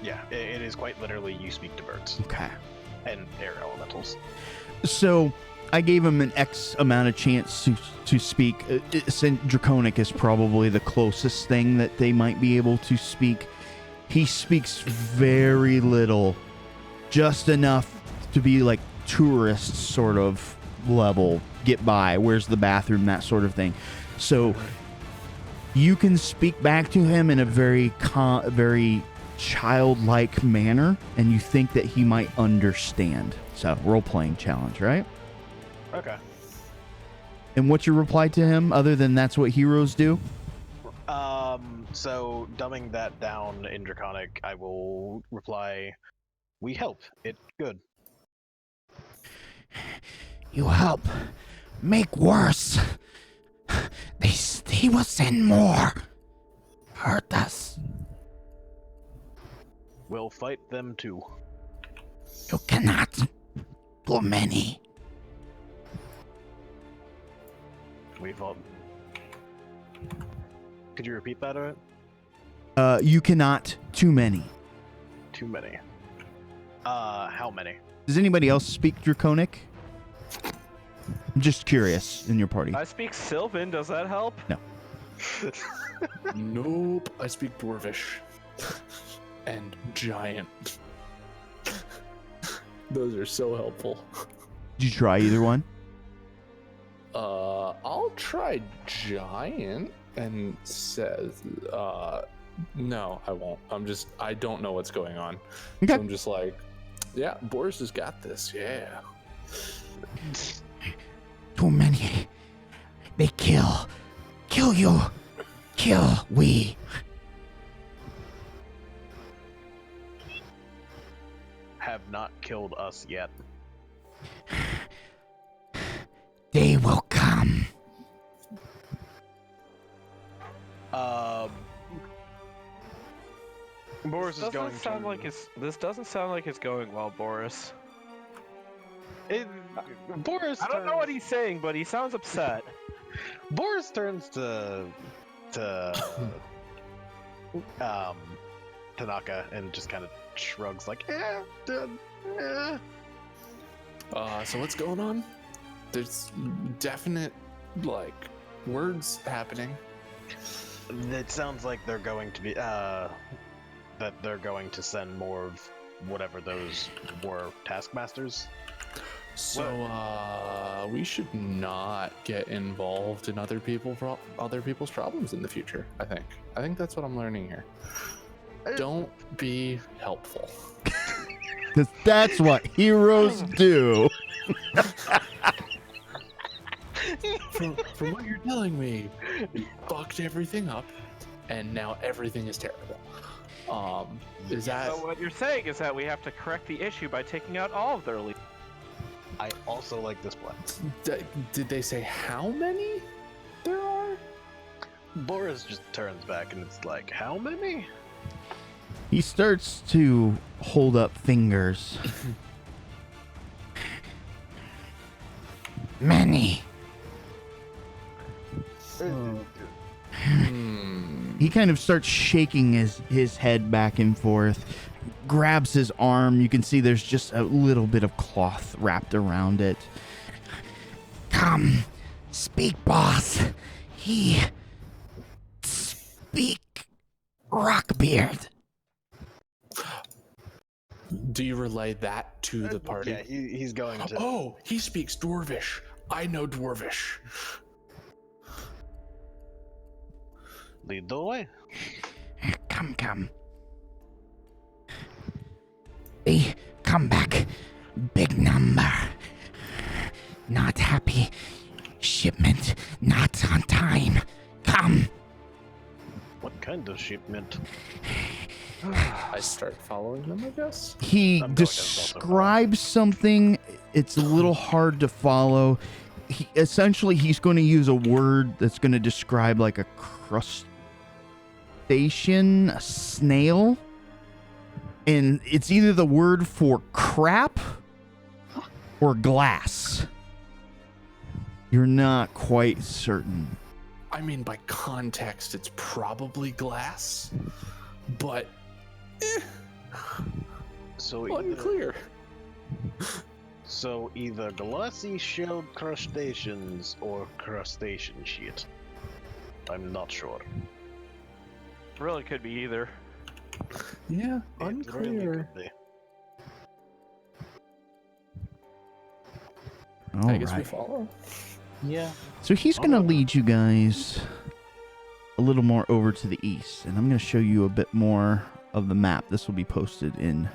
Yeah, it is quite literally you speak to birds Okay. and air elementals. So I gave him an X amount of chance to speak. Draconic is probably the closest thing that they might be able to speak. He speaks very little, just enough to be like tourist sort of level, get by, where's the bathroom, that sort of thing. So you can speak back to him in a very childlike manner, and you think that he might understand. So role-playing challenge, right? Okay. And what's your reply to him other than that's what heroes do? So dumbing that down in Draconic, I will reply, we help. It's good. You help make worse. He will send more. Hurt us. We'll fight them too. You cannot. Too many. We've Could you repeat that? You cannot. Too many. Too many. How many? Does anybody else speak Draconic? I'm just curious in your party. I speak Sylvan. Does that help? No. Nope. I speak Dwarvish. And Giant. Those are so helpful. Did you try either one? I'll try Giant and says, no, I won't. I don't know what's going on. Okay. So I'm just like, yeah, Boris has got this. Yeah. Too many. They kill. Kill you. Kill we. Have not killed us yet. They will come. Boris is going to... This doesn't sound like it's going well, Boris. Boris. I don't know what he's saying, but he sounds upset. Boris turns to Tanaka and just kind of shrugs like, eh. So what's going on? There's definite, like, words happening. It sounds like they're going to be, that they're going to send more of whatever those were taskmasters. So, we should not get involved in other people's problems in the future. I think that's what I'm learning here. Don't be helpful. Because that's what heroes do. From what you're telling me, you fucked everything up, and now everything is terrible. Is that? So what you're saying is that we have to correct the issue by taking out all of their leaders. I also like this plan. Did they say how many there are? Boris just turns back and it's like, how many? He starts to hold up fingers. Many. He kind of starts shaking his head back and forth, grabs his arm. You can see there's just a little bit of cloth wrapped around it. Come. Speak, boss. Speak, Rockbeard. Do you relay that to the party? Yeah, he's going to. Oh, he speaks Dwarvish. I know Dwarvish. Lead the way. Come. They come back. Big number. Not happy. Shipment not on time. Come. What kind of shipment? I start following them, I guess. He describes something. It's a little hard to follow. Essentially, he's going to use a word that's going to describe like a crustacean, a snail. And it's either the word for crap or glass. You're not quite certain. I mean, by context, it's probably glass, but So Unclear. So either glassy shelled crustaceans or crustacean shit. I'm not sure. Really could be either. Yeah, It really unclear. could be. All I guess we right. follow. Yeah. So he's going to lead you guys a little more over to the east, and I'm going to show you a bit more of the map. This will be posted in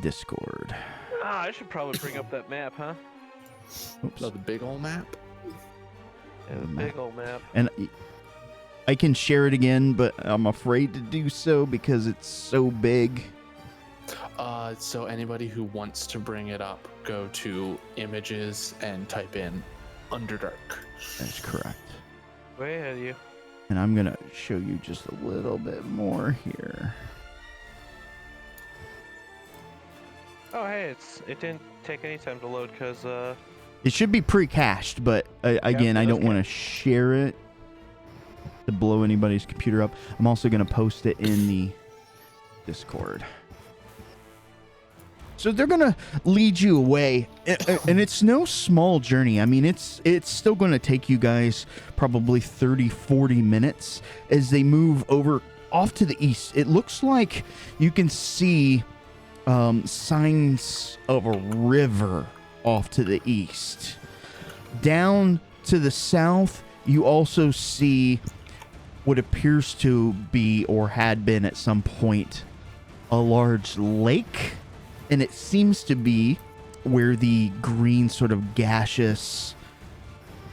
Discord. Ah, I should probably bring up that map, huh? Oops. No, the big old map. Yeah, the big old map. And I can share it again, but I'm afraid to do so because it's so big. So anybody who wants to bring it up, go to images and type in Underdark. That's correct. Way ahead of you. And I'm going to show you just a little bit more here. Oh, hey, it didn't take any time to load because It should be pre-cached, but again, I don't want to share it to blow anybody's computer up. I'm also going to post it in the Discord. So they're going to lead you away, and it's no small journey. I mean, it's still going to take you guys probably 30, 40 minutes as they move over off to the east. It looks like you can see signs of a river off to the east. Down to the south, you also see what appears to be, or had been at some point, a large lake. And it seems to be where the green sort of gaseous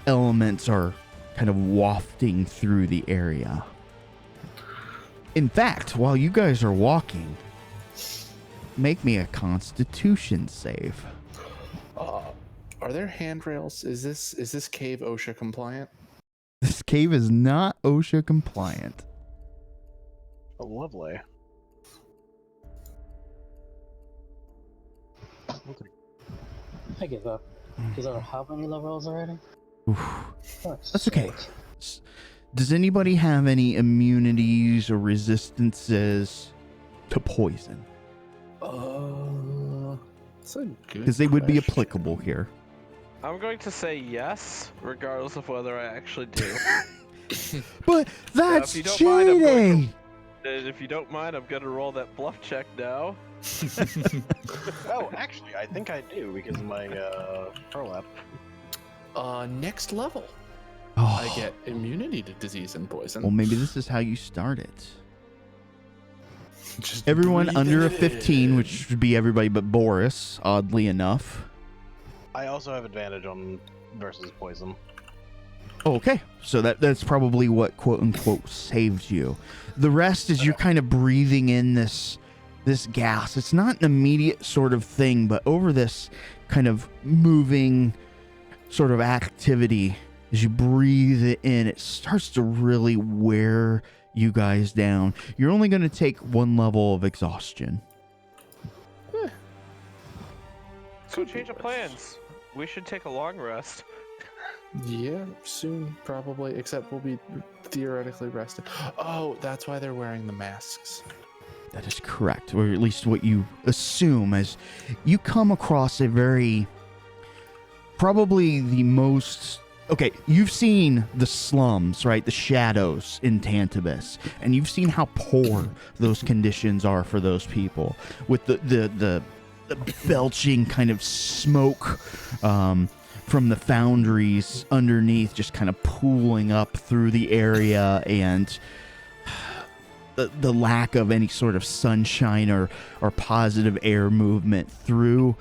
elements are kind of wafting through the area. In fact, while you guys are walking, make me a Constitution save. Are there handrails? Is this cave OSHA compliant? This cave is not OSHA compliant. Oh, lovely. I give up. Because there are how many levels already? Oof. Fuck's That's okay. sake. Does anybody have any immunities or resistances to poison? That's a good Because they would be question. applicable here. I'm going to say yes, regardless of whether I actually do. But that's if you don't mind, I'm going cheating! And if you don't mind, I'm going to roll that bluff check now. Oh, actually, I think I do because of my prolap. Next level. Oh. I get immunity to disease and poison. Well, maybe this is how you start it. Just Everyone breathe under a it 15, in. which would be everybody but Boris, oddly enough. I also have advantage on versus poison. Oh, okay. So that's probably what quote unquote saved you. The rest is you're kind of breathing in this gas. It's not an immediate sort of thing, but over this kind of moving sort of activity, as you breathe it in, it starts to really wear you guys down. You're only going to take one level of exhaustion. So change of plans. We should take a long rest. Yeah, soon, probably. Except we'll be theoretically rested. Oh, that's why they're wearing the masks. That is correct, or at least what you assume as you come across a very, probably the most, okay, you've seen the slums, right? The shadows in Tantibus, and you've seen how poor those conditions are for those people with the belching kind of smoke from the foundries underneath just kind of pooling up through the area, and the lack of any sort of sunshine or positive air movement through.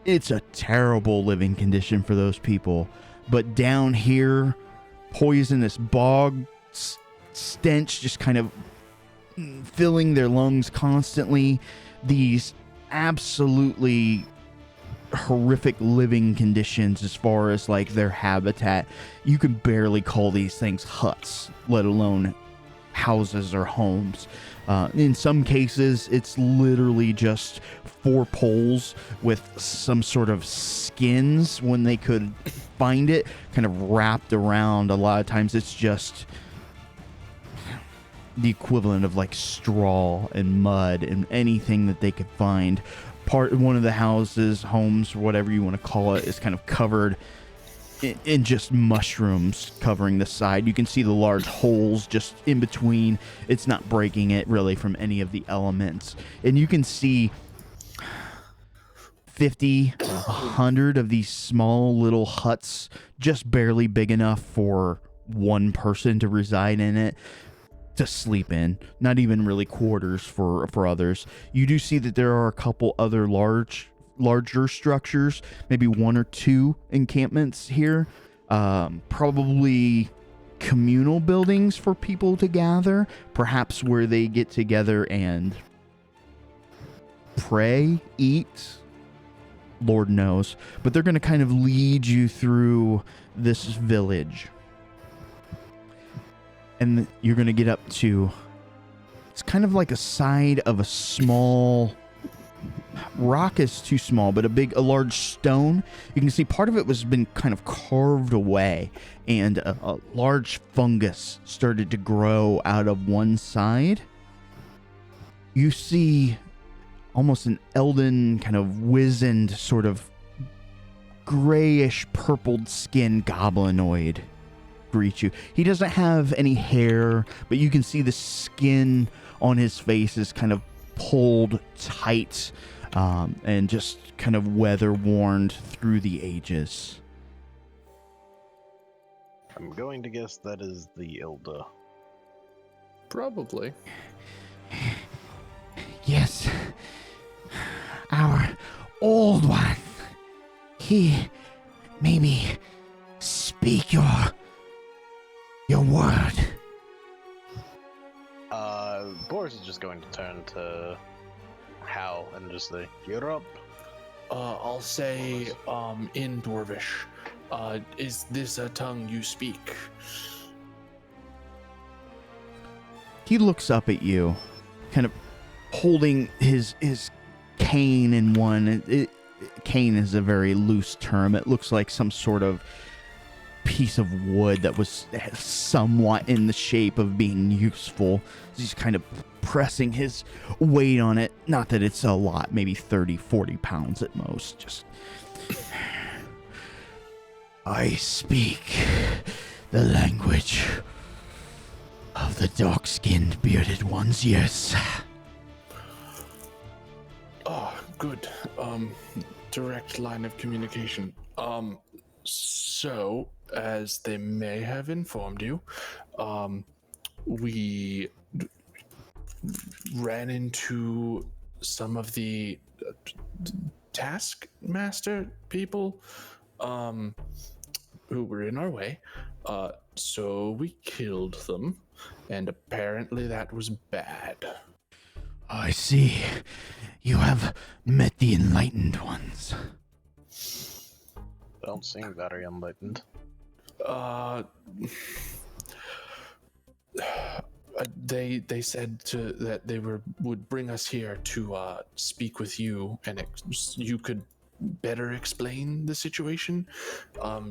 It's a terrible living condition for those people. But down here, poisonous bog stench just kind of filling their lungs constantly. These absolutely horrific living conditions as far as like their habitat. You can barely call these things huts, let alone houses or homes. In some cases, it's literally just 4 poles with some sort of skins when they could find it, kind of wrapped around. A lot of times it's just the equivalent of like straw and mud and anything that they could find. One of the houses, homes, whatever you want to call it, is kind of covered in just mushrooms covering the side. You can see the large holes just in between. It's not breaking it really from any of the elements. And you can see 50, 100 of these small little huts, just barely big enough for one person to reside in it, to sleep in. Not even really quarters for others. You do see that there are a couple other larger structures, maybe one or two encampments here, probably communal buildings for people to gather, perhaps where they get together and pray, eat, Lord knows. But they're going to kind of lead you through this village, and you're going to get up to, it's kind of like a side of a small rock. Is too small, but a large stone. You can see part of it was been kind of carved away, and a large fungus started to grow out of one side. You see almost an elden, kind of wizened, sort of grayish purpled skin goblinoid greet you. He doesn't have any hair, but you can see the skin on his face is kind of pulled tight, and just kind of weather-worn through the ages. I'm going to guess that is the Ilda. Probably. Yes. Our old one. He maybe speak your word. Boris is just going to turn to Hal and just say, "You're up." I'll say, in Dwarvish, is this a tongue you speak? He looks up at you, kind of holding his cane in one. Cane is a very loose term. It looks like some sort of piece of wood that was somewhat in the shape of being useful. He's kind of pressing his weight on it. Not that it's a lot, maybe 30, 40 pounds at most. Just, I speak the language of the dark-skinned bearded ones, yes. Oh, good. Direct line of communication. So, as they may have informed you, we ran into some of the taskmaster people who were in our way. So we killed them, and apparently that was bad. I see. You have met the enlightened ones. Don't seem very enlightened. They said that they would bring us here to speak with you, and you could better explain the situation.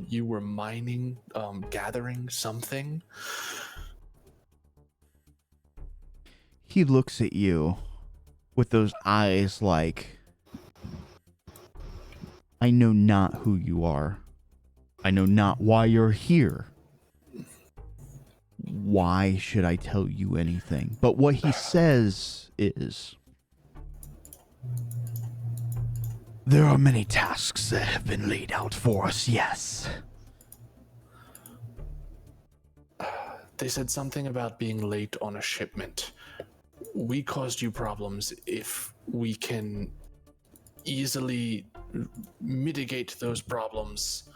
You were mining, gathering something. he looks at you with those eyes like, I know not who you are. I know not why you're here. Why should I tell you anything? But what he says is, there are many tasks that have been laid out for us, yes. They said something about being late on a shipment. We caused you problems. If we can easily mitigate those problems,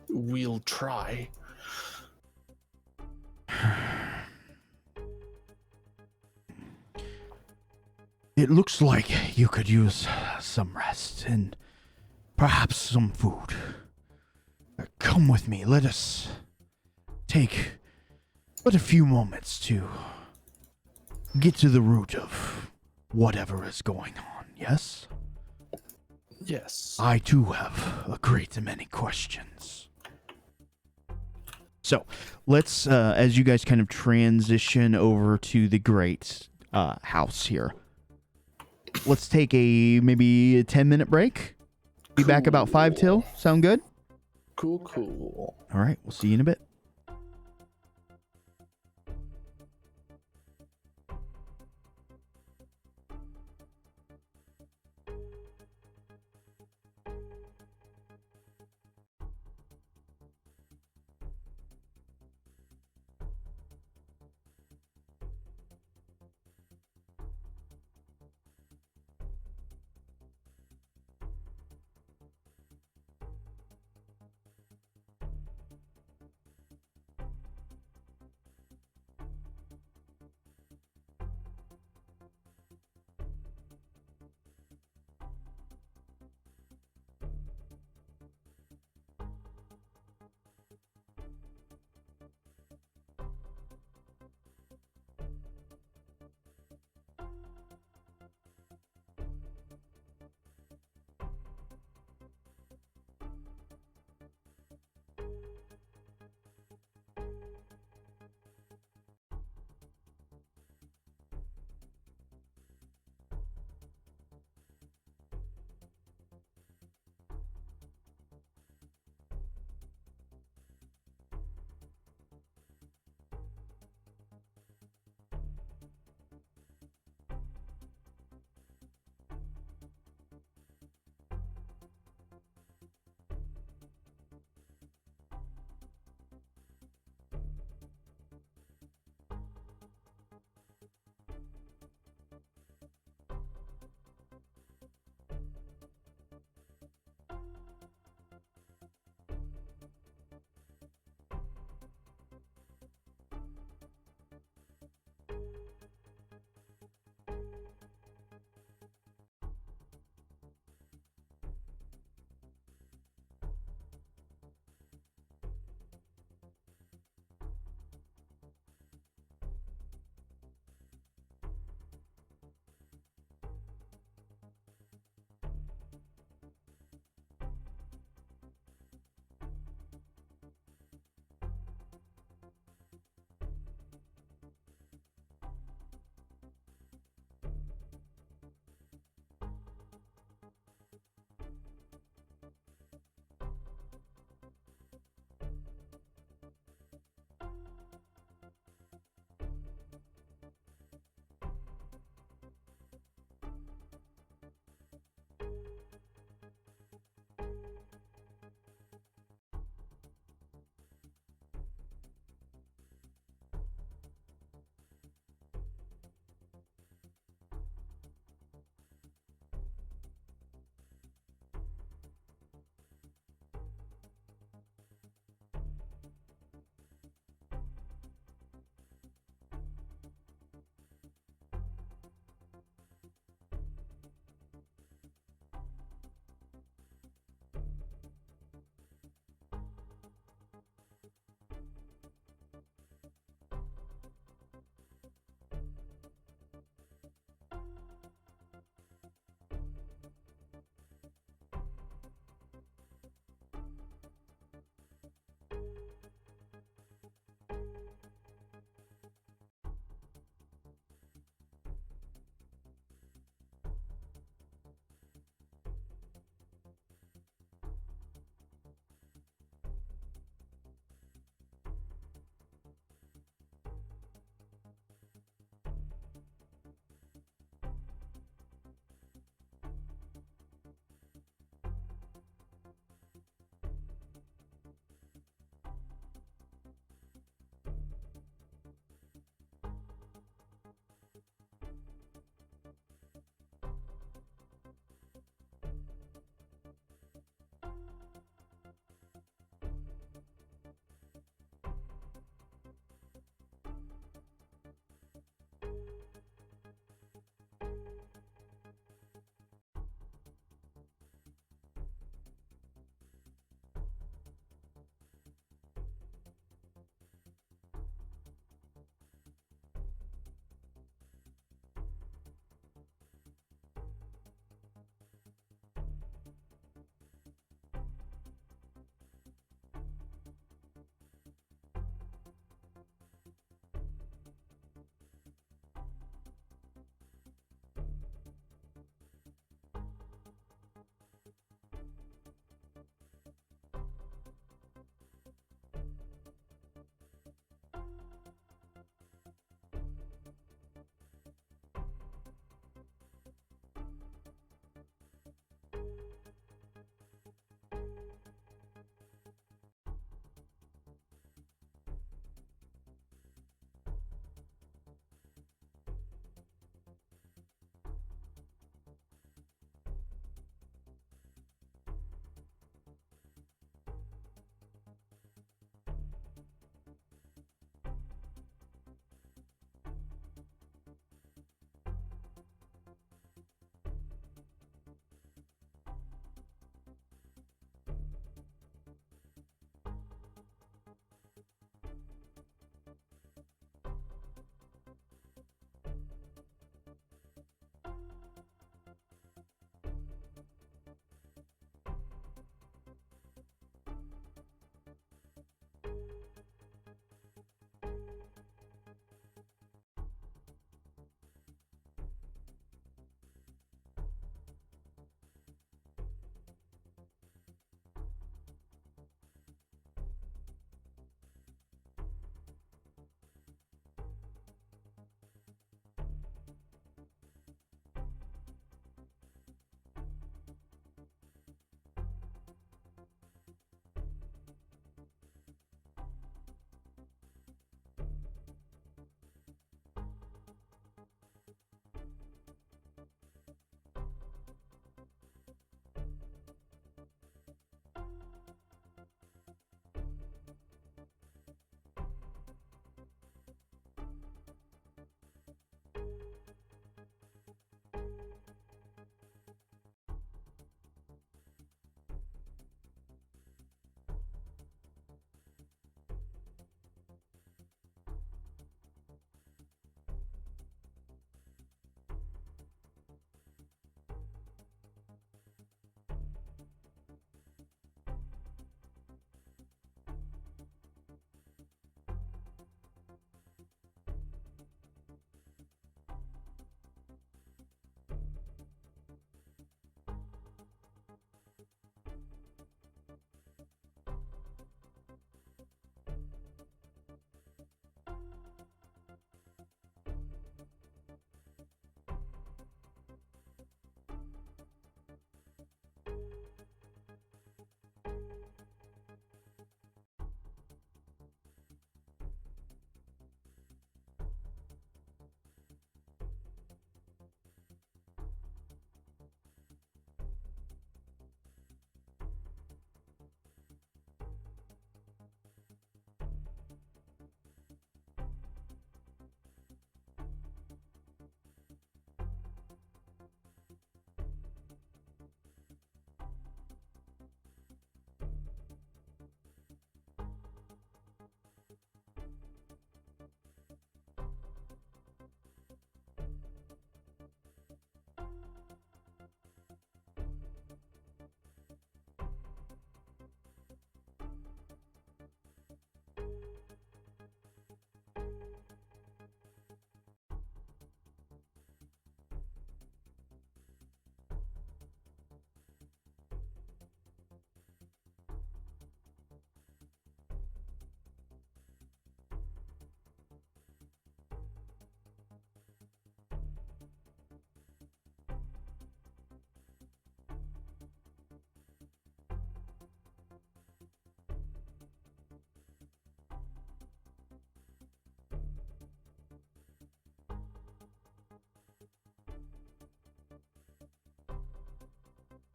we'll try. It looks like you could use some rest and perhaps some food. Come with me. Let us take but a few moments to get to the root of whatever is going on, yes? Yes. I too have a great many questions. So let's, as you guys kind of transition over to the great house here, let's take maybe a 10-minute break. Be back about 5 till. Sound good? Cool. All right, we'll see you in a bit.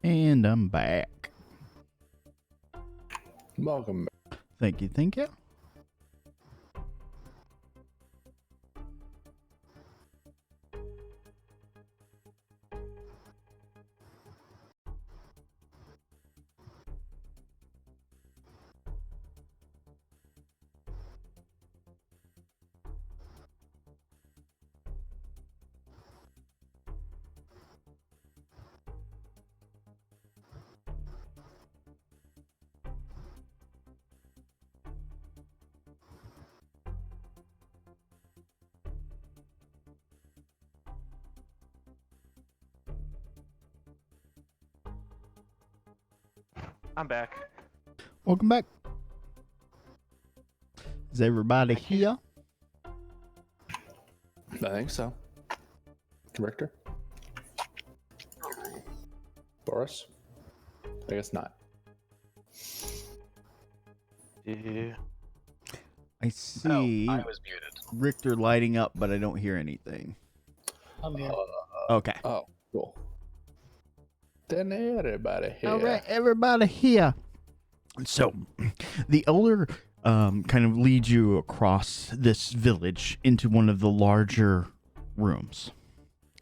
And I'm back. Welcome. Thank you, thank you. I'm back. Welcome back. Is everybody here? I think so. Richter? Boris? I guess not. Yeah. I see I was muted. Richter lighting up, but I don't hear anything. I'm here. Okay. Oh, cool. Then everybody here. All right, everybody here. So, the elder kind of leads you across this village into one of the larger rooms,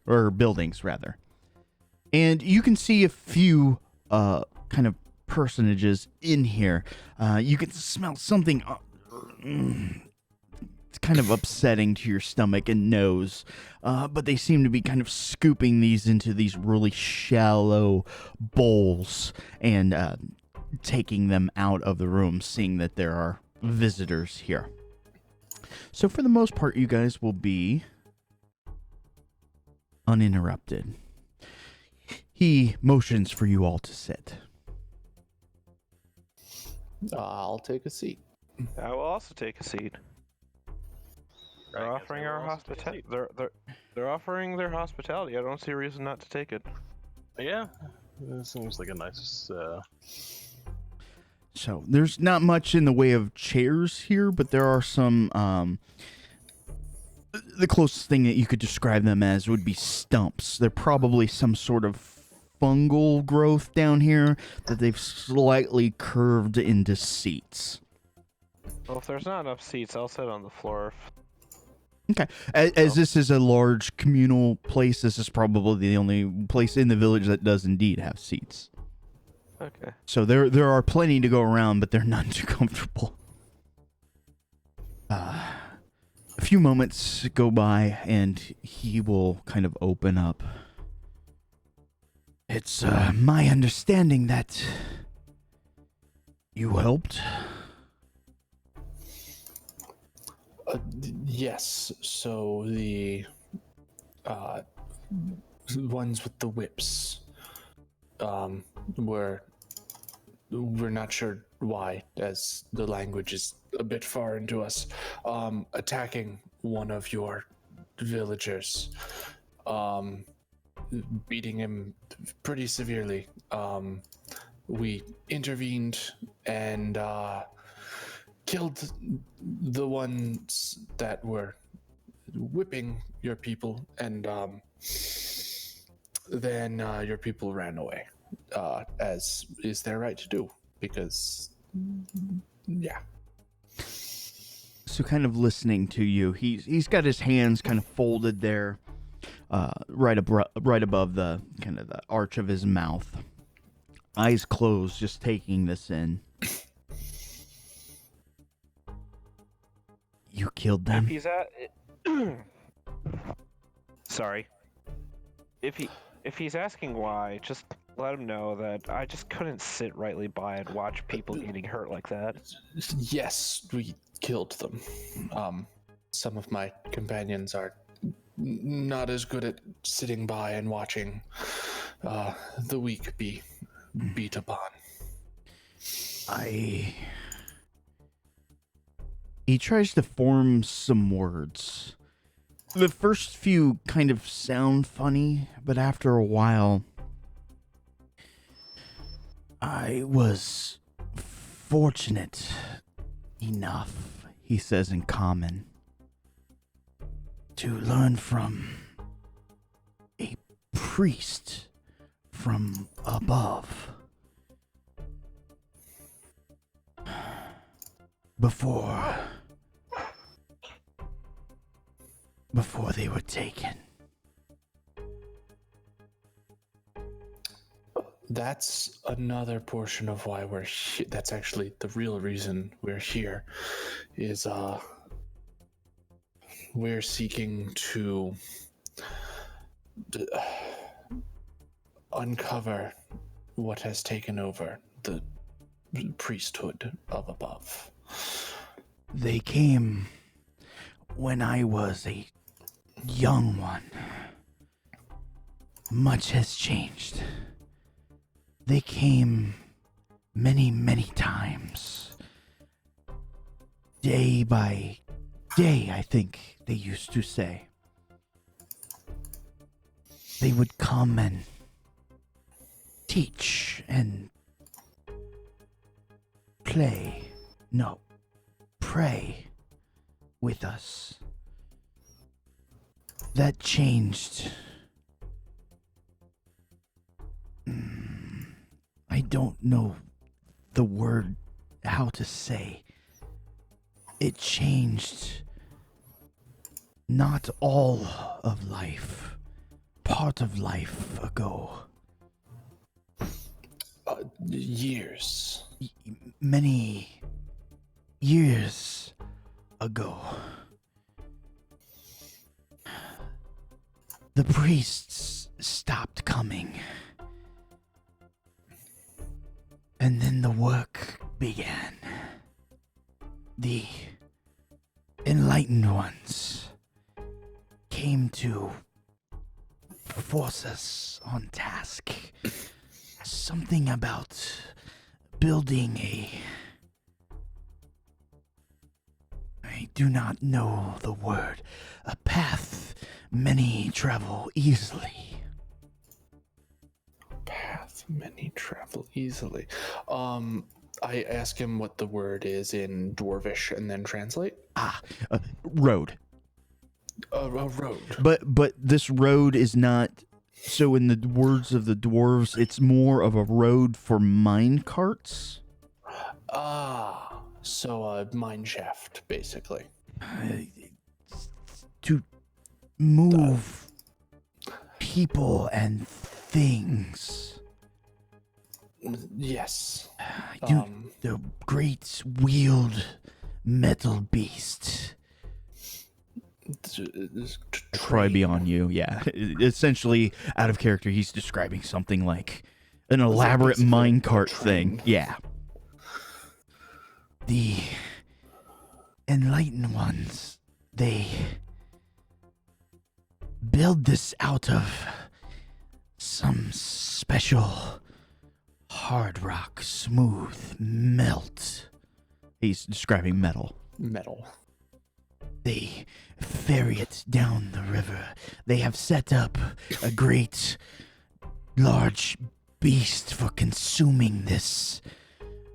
or buildings, rather. And you can see a few kind of personages in here. You can smell something it's kind of upsetting to your stomach and nose, but they seem to be kind of scooping these into these really shallow bowls and taking them out of the room, seeing that there are visitors here. So for the most part, you guys will be uninterrupted. He motions for you all to sit. I'll take a seat. I will also take a seat. They're offering our hospitality. They're offering their hospitality. I don't see a reason not to take it. Yeah, it seems like a nice. So there's not much in the way of chairs here, but there are some. The closest thing that you could describe them as would be stumps. They're probably some sort of fungal growth down here that they've slightly curved into seats. Well, if there's not enough seats, I'll sit on the floor. Okay. As this is a large communal place, this is probably the only place in the village that does indeed have seats. Okay. So there are plenty to go around, but they're none too comfortable. A few moments go by, and he will kind of open up. It's my understanding that you helped. Yes, so the ones with the whips, we're not sure why, as the language is a bit foreign to us, attacking one of your villagers, beating him pretty severely. We intervened and killed the ones that were whipping your people, and then your people ran away, as is their right to do, because, yeah. So kind of listening to you, he's got his hands kind of folded there, right above the kind of the arch of his mouth. Eyes closed, just taking this in. You killed them? If he's at, sorry. If he's asking why, just let him know that I just couldn't sit rightly by and watch people getting hurt like that. Yes, we killed them. Some of my companions are not as good at sitting by and watching the weak be beat upon. He tries to form some words. The first few kind of sound funny, but after a while, I was fortunate enough, he says in common, to learn from a priest from above. Before they were taken. That's another portion of why we're here. That's actually the real reason we're here, is we're seeking to uncover what has taken over the priesthood of above. They came when I was a young one. Much has changed. They came many, many times. Day by day, I think they used to say. They would come and teach and pray with us. That changed. I don't know the word how to say. It changed not all of life, part of life ago. Years. Many years ago. The priests stopped coming. And then the work began. The enlightened ones came to force us on task. Something about building I do not know the word. A path many travel easily. Path many travel easily. I ask him what the word is in Dwarvish and then translate. Road. A road. But this road is not. So in the words of the dwarves, it's more of a road for mine carts. So a mine shaft, basically. To move people and things. Yes. The great wheeled metal beast. It's probably beyond you, yeah. Essentially, out of character, he's describing something like an elaborate minecart thing. Yeah. The enlightened ones, they build this out of some special hard rock, smooth melt. He's describing metal. Metal. They ferry it down the river. They have set up a great, large beast for consuming this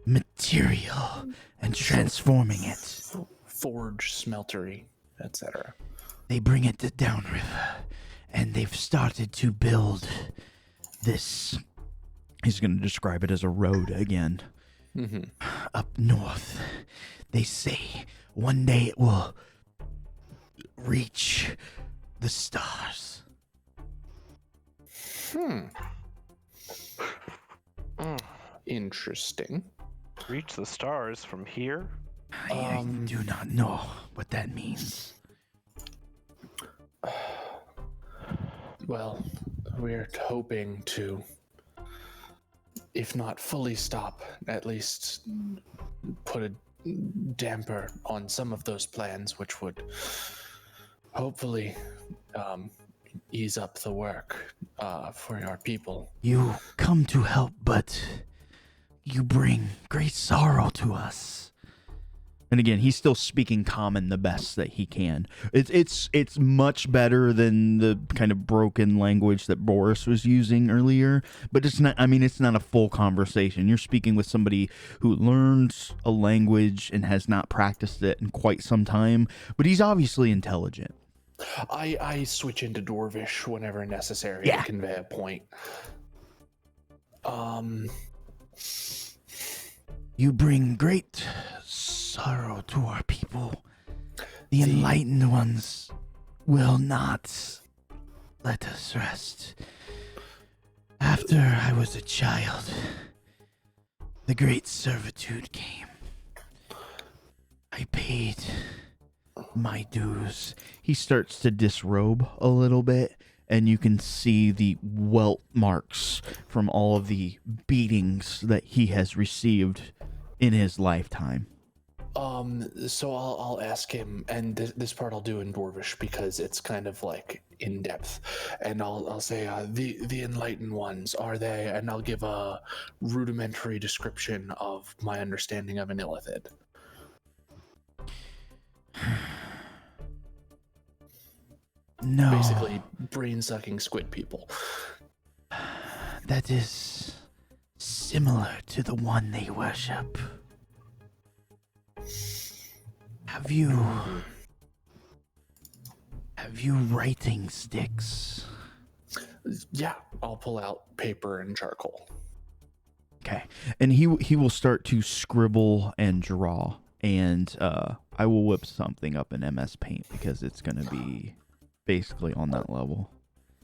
material and transforming it. Forge, smeltery, etc. They bring it downriver, and they've started to build this. He's going to describe it as a road again. Mm-hmm. Up north. They say one day it will reach the stars. Interesting. Reach the stars from here? I do not know what that means. Well, we're hoping to, if not fully stop, at least put a damper on some of those plans, which would hopefully ease up the work for our people. You come to help, but you bring great sorrow to us. And again, he's still speaking common the best that he can. It's much better than the kind of broken language that Boris was using earlier, but it's not. I mean, it's not a full conversation. You're speaking with somebody who learns a language and has not practiced it in quite some time, but he's obviously intelligent. I switch into Dwarvish whenever necessary to convey a point. You bring great sorrow to our people. The enlightened ones will not let us rest. After I was a child, the great servitude came. I paid my dues. He starts to disrobe a little bit, and you can see the welt marks from all of the beatings that he has received in his lifetime. So I'll ask him, and this part I'll do in Dwarvish because it's kind of like in depth, and I'll say the enlightened ones, are they? And I'll give a rudimentary description of my understanding of an illithid. No. Basically, brain-sucking squid people. That is similar to the one they worship. Have you writing sticks? Yeah, I'll pull out paper and charcoal. Okay. And he will start to scribble and draw, and I will whip something up in MS Paint because it's going to be basically on that level.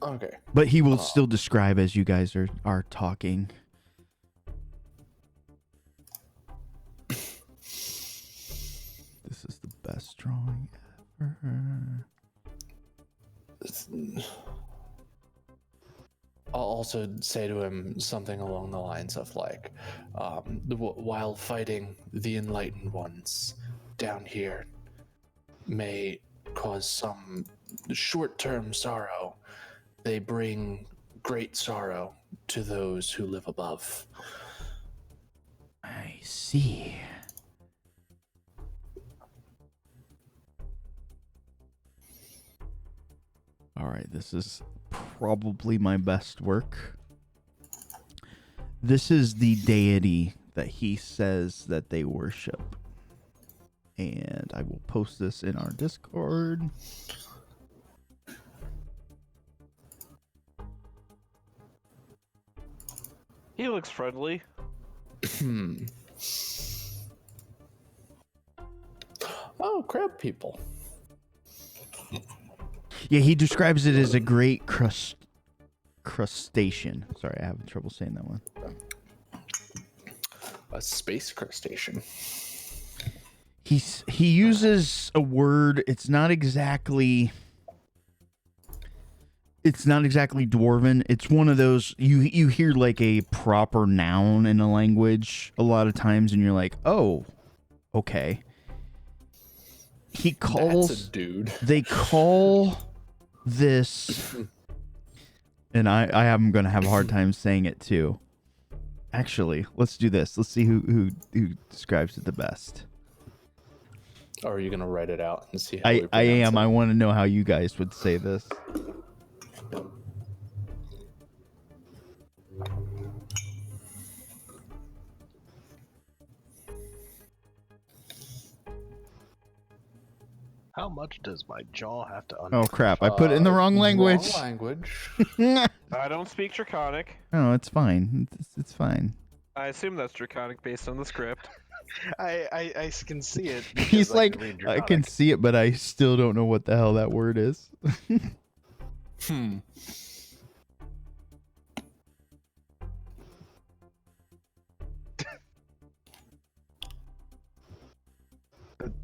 Okay. But he will still describe as you guys are talking. This is the best drawing ever. I'll also say to him something along the lines of like, while fighting the enlightened ones down here may cause some short-term sorrow, they bring great sorrow to those who live above. I see. All right, this is probably my best work. This is the deity that he says that they worship. And I will post this in our Discord. He looks friendly. Oh, crab people. Yeah, he describes it as a great crustacean. Sorry, I have trouble saying that one. A space crustacean. He uses a word. It's not exactly dwarven. It's one of those you hear like a proper noun in a language a lot of times, and you're like, oh, okay. He calls That's a dude. They call this, and I am gonna have a hard time saying it too. Actually, let's do this. Let's see who describes it the best. Or are you gonna write it out and see how I am. I want to know how you guys would say this. How much does my jaw have to Oh crap! I put it in the wrong language. Wrong language. I don't speak Draconic. No, it's fine. It's fine. I assume that's Draconic based on the script. I can see it. He's because like, read I can Draconic. see it, but I still don't know what the hell that word is.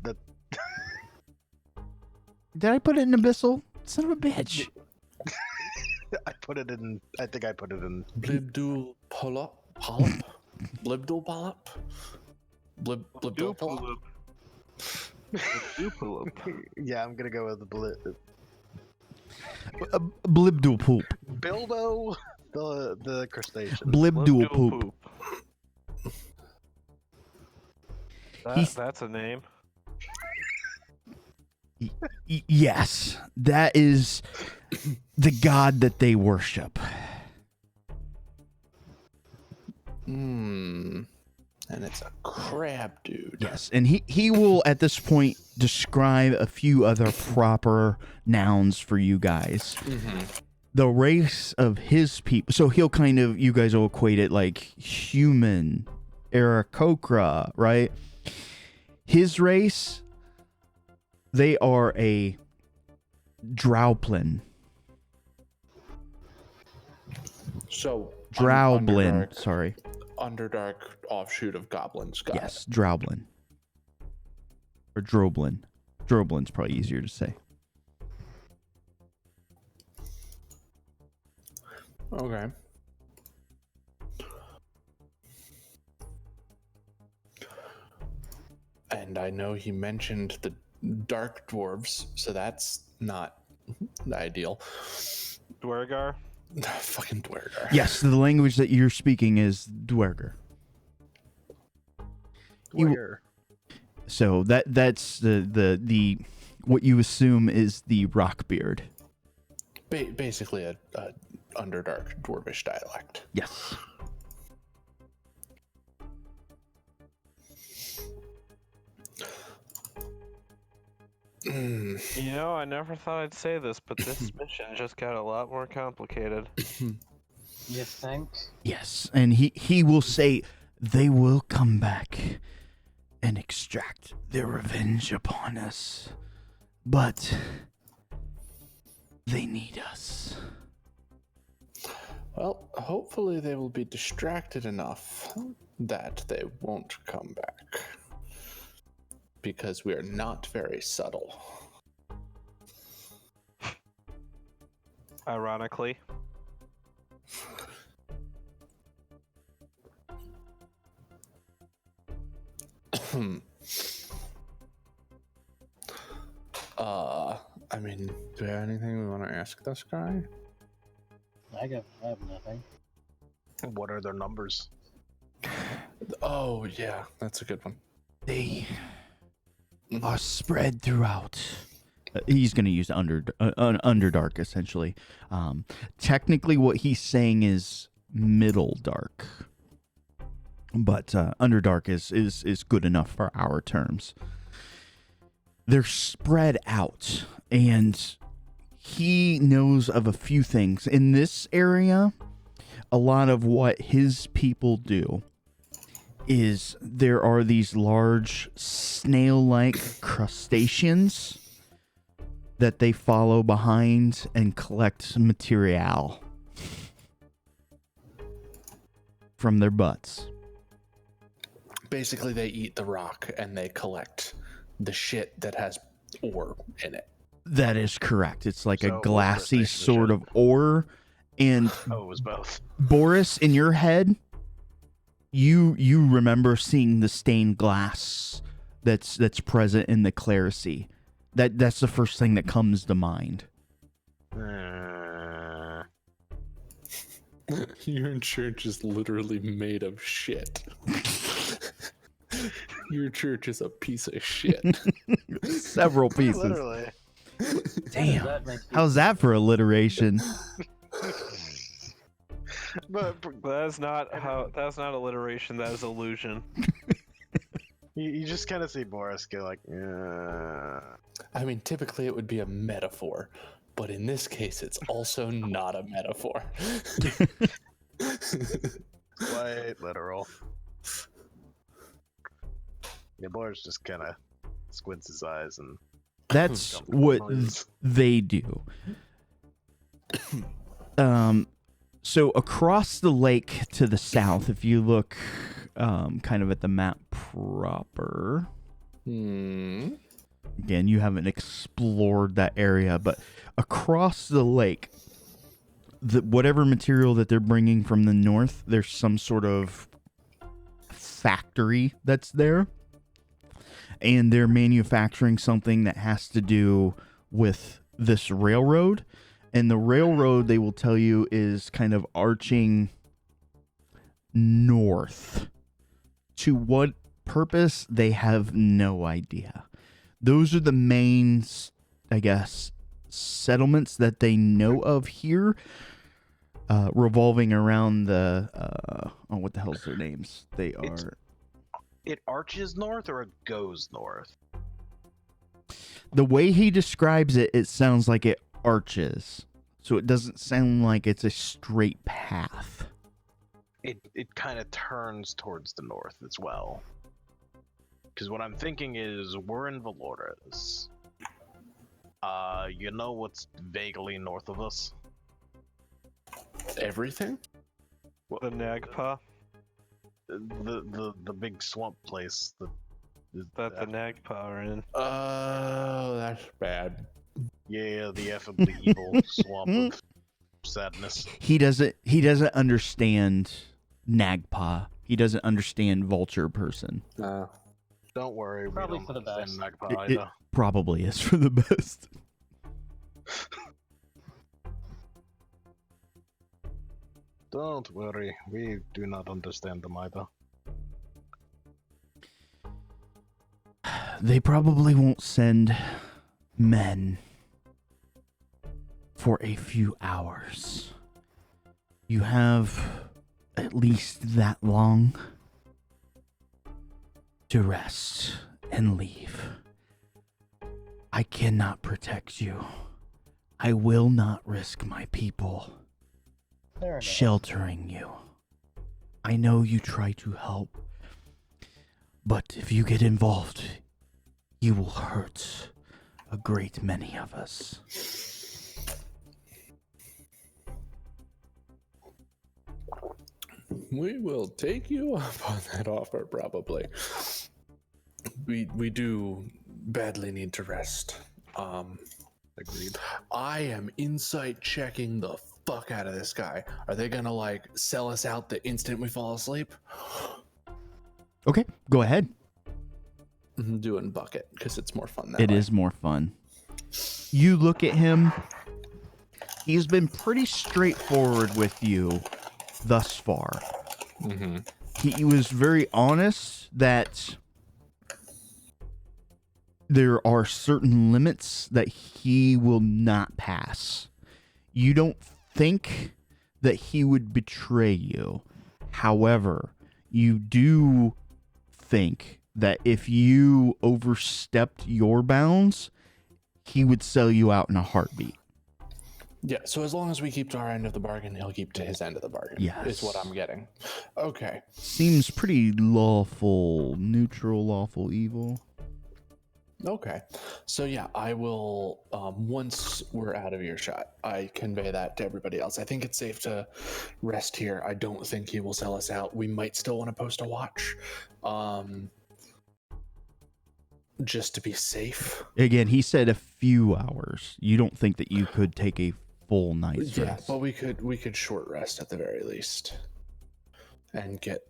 The Did I put it in Abyssal? Son of a bitch. I put it in. I think I put it in. Blibdul polyp? Polyp? Blibdul polyp? Blibdul polyp? Yeah, I'm gonna go with the Blibdul poop. Bilbo, the crustacean. Blibdul poop. That's a name. Yes, that is the god that they worship. And it's a crab dude. Yes, and he will at this point describe a few other proper nouns for you guys. the race of his people. So he'll kind of, you guys will equate it like human, Aarakocra, right? His race, they are a Drowplin. So Drowblin, Underdark, sorry. Underdark offshoot of goblins. Got Yes, Drowblin. Or Droblin. Droblin's probably easier to say. it. Okay. And I know he mentioned the dark dwarves, so that's not ideal. Dwergar? Fucking Dwergar. Yes, the language that you're speaking is Dwerger. Where? So that's the what you assume is the Rockbeard. Basically a Underdark dwarvish dialect. Yes. Mm. You know, I never thought I'd say this, but this mission just got a lot more complicated. You think? Yes, and he will say they will come back and extract their revenge upon us. But they need us. Well, hopefully they will be distracted enough that they won't come back. Because we are not very subtle. Ironically. I mean, do we have anything we want to ask this guy? I have nothing. What are their numbers? Oh, yeah, that's a good one. They are spread throughout. He's going to use Underdark, essentially. Technically, what he's saying is Middle Dark. But Underdark is good enough for our terms. They're spread out, and he knows of a few things. In this area, a lot of what his people do is there are these large snail-like crustaceans that they follow behind and collect material from their butts. Basically, they eat the rock and they collect the shit that has ore in it. That is correct. It's like So, a glassy crustacean sort shit. of ore. And Oh, it was both. Boris, in your head, you remember seeing the stained glass that's present in the clerisy. That's the first thing that comes to mind. Your church is literally made of shit. Your church is a piece of shit. Several pieces. Literally. Damn. That makes How's that for alliteration? But That's not alliteration, that is illusion. you just kind of see Boris go like, yeah. I mean, typically it would be a metaphor, but in this case, it's also not a metaphor. Quite literal. Yeah, Boris just kind of squints his eyes and That's Don't what noise. they do. So across the lake to the south, if you look kind of at the map proper, again, you haven't explored that area, but across the lake, whatever material that they're bringing from the north, there's some sort of factory that's there. And they're manufacturing something that has to do with this railroad. And the railroad, they will tell you, is kind of arching north. To what purpose, they have no idea. Those are the main, I guess, settlements that they know of here, revolving around the, what the hell's their names? They are... it arches north or it goes north. The way he describes it, it sounds like it arches. So it doesn't sound like it's a straight path. It kind of turns towards the north as well. Because what I'm thinking is we're in Valoris. You know what's vaguely north of us? Everything? The Nagpa? The big swamp place. That the Nagpa are in. Oh, that's bad. Yeah, the effably evil swamp of sadness. He doesn't understand Nagpa. He doesn't understand vulture person. Don't worry, Probably we for don't the understand best. Magpie It either. probably is for the best. Don't worry, we do not understand them either. They probably won't send men for a few hours. You have at least that long to rest and leave. I cannot protect you. I will not risk my people Fair enough. sheltering you. I know you try to help, but if you get involved, you will hurt a great many of us. We will take you up on that offer, probably. We do badly need to rest. Agreed. I am insight checking the fuck out of this guy. Are they gonna like sell us out the instant we fall asleep? Okay, go ahead. I'm doing bucket because it's more fun that It way. is more fun. You look at him. He's been pretty straightforward with you thus far. Mm-hmm. He was very honest that there are certain limits that he will not pass. You don't think that he would betray you. However, you do think that if you overstepped your bounds, he would sell you out in a heartbeat. Yeah, so as long as we keep to our end of the bargain, he'll keep to his end of the bargain. Yes. Is what I'm getting. Okay. Seems pretty lawful, neutral, lawful, evil. Okay. So yeah, I will, once we're out of earshot, I convey that to everybody else. I think it's safe to rest here. I don't think he will sell us out. We might still want to post a watch. Just to be safe. Again, he said a few hours. You don't think that you could take a full night's Yeah, rest. but we could short rest at the very least. And get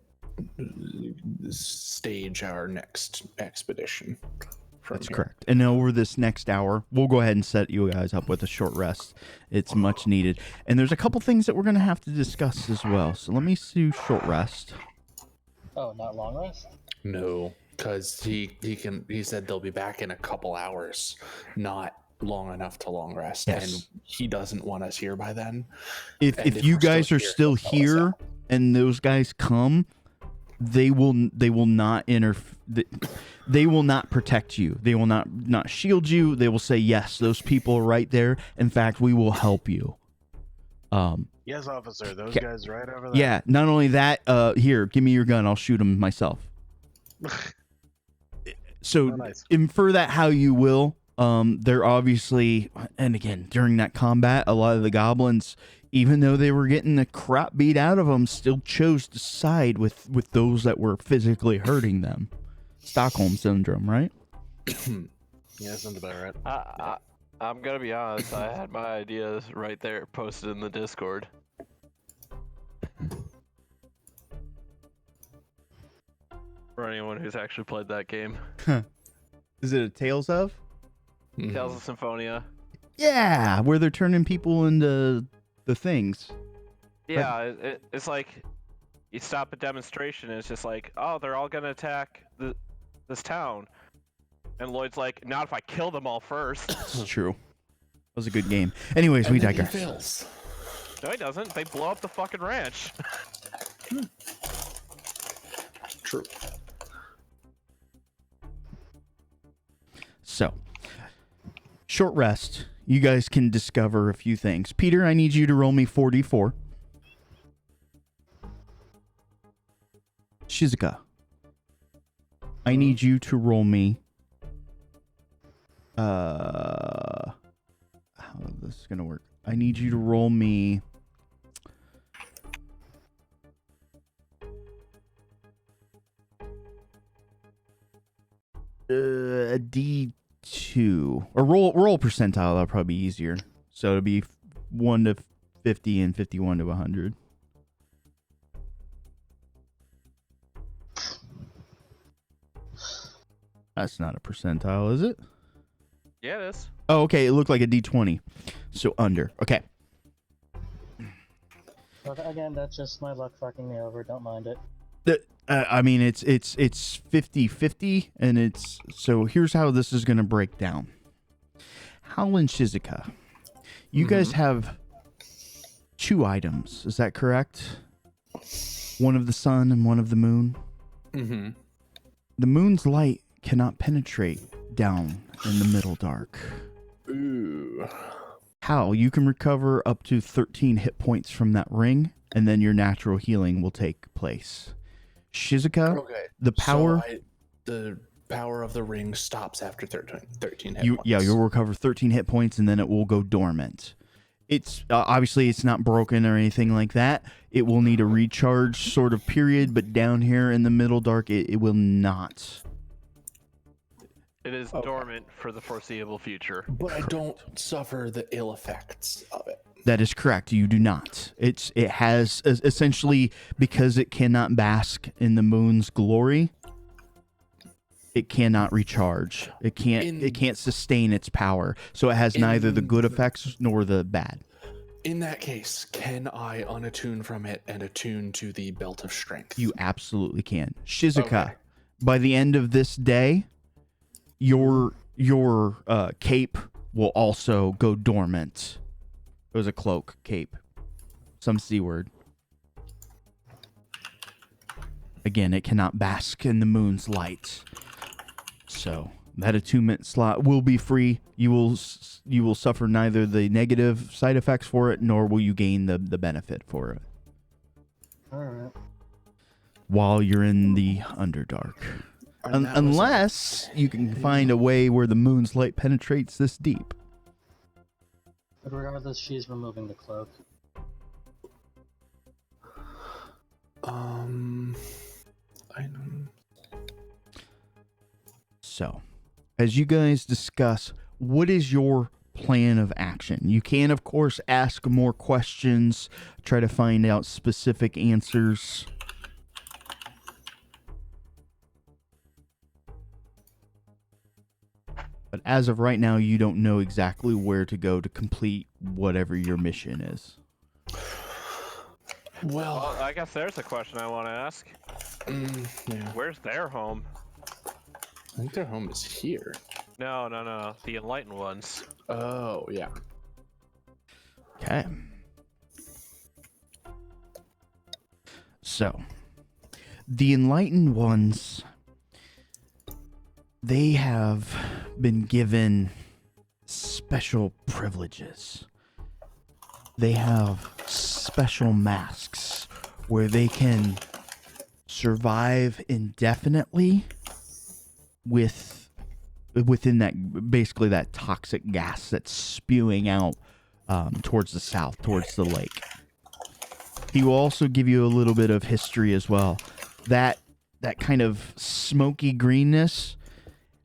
stage our next expedition. That's here. correct. And over this next hour, we'll go ahead and set you guys up with a short rest. It's much needed. And there's a couple things that we're going to have to discuss as well. So let me do short rest. Oh, not long rest? No, because he said they'll be back in a couple hours, not long enough to long rest. Yes. And he doesn't want us here by then. If And you we're guys are still he'll sell us here out. and those guys come, they will not they will not protect you. They will not shield you. They will say, yes, those people are right there. In fact, we will help you. Yes, officer, those Okay. guys right over there. Yeah, not only that, here, give me your gun. I'll shoot him myself. So Oh, nice. infer that how you will. They're obviously, and again, during that combat, a lot of the goblins, even though they were getting the crap beat out of them, still chose to side with those that were physically hurting them. Stockholm syndrome, right? Yeah, sounds about right. I'm gonna be honest, I had my ideas right there posted in the Discord. For anyone who's actually played that game. Is it a Tales of? Mhm. Tales of Symphonia. Yeah, where they're turning people into the things. Yeah, it's like you stop a demonstration and it's just like, oh, they're all gonna attack this town. And Lloyd's like, not if I kill them all first. It's true. It was a good game. Anyways, And we then he digress. fails. No, he doesn't. They blow up the fucking ranch. True. So, short rest. you guys can discover a few things. Peter, I need you to roll me 4d4. Shizuka, I need you to roll me. How is this gonna work? I need you to roll me. A D2 or roll percentile. That'll probably be easier. So it'll be 1 to 50 and 51 to 100. That's not a percentile, is it? Yeah, it is. Oh, okay. It looked like a D20. So under. Okay. Again, that's just my luck fucking me over. Don't mind it. I mean, it's 50-50, and it's... So here's how this is going to break down. Hal and Shizuka, you guys have 2 items. Is that correct? One of the sun and one of the moon? Mm-hmm. The moon's light cannot penetrate down in the middle dark. Ooh. Hal, you can recover up to 13 hit points from that ring, and then your natural healing will take place. Shizuka, Okay. the power... So the power of the ring stops after 13 hit points. Yeah, you'll recover 13 hit points, and then it will go dormant. It's obviously it's not broken or anything like that. It will need a recharge sort of period, but down here in the middle dark, it will not. It is dormant for the foreseeable future. But I don't suffer the ill effects of it. That is correct. You do not. It has essentially, because it cannot bask in the moon's glory, it cannot recharge. It can't sustain its power. So it has neither the good effects nor the bad. In that case, can I unattune from it and attune to the belt of strength? You absolutely can. Shizuka, Okay. by the end of this day, your cape will also go dormant. It was a cloak, cape. Some C word. Again, it cannot bask in the moon's light. So that attunement slot will be free. You will suffer neither the negative side effects for it, nor will you gain the benefit for it. Alright. While you're in the Underdark. And that was Unless you can find a way where the moon's light penetrates this deep. But regardless, she's removing the cloak. I don't... So, as you guys discuss, what is your plan of action? You can, of course, ask more questions, try to find out specific answers. But as of right now, you don't know exactly where to go to complete whatever your mission is. Well, I guess there's a question I want to ask. yeah. Where's their home? I think their home is here. No. The Enlightened ones. Oh, yeah. Okay. So, the Enlightened Ones, they have been given special privileges. They have special masks where they can survive indefinitely within that, basically that toxic gas that's spewing out towards the south, towards the lake. He will also give you a little bit of history as well. That kind of smoky greenness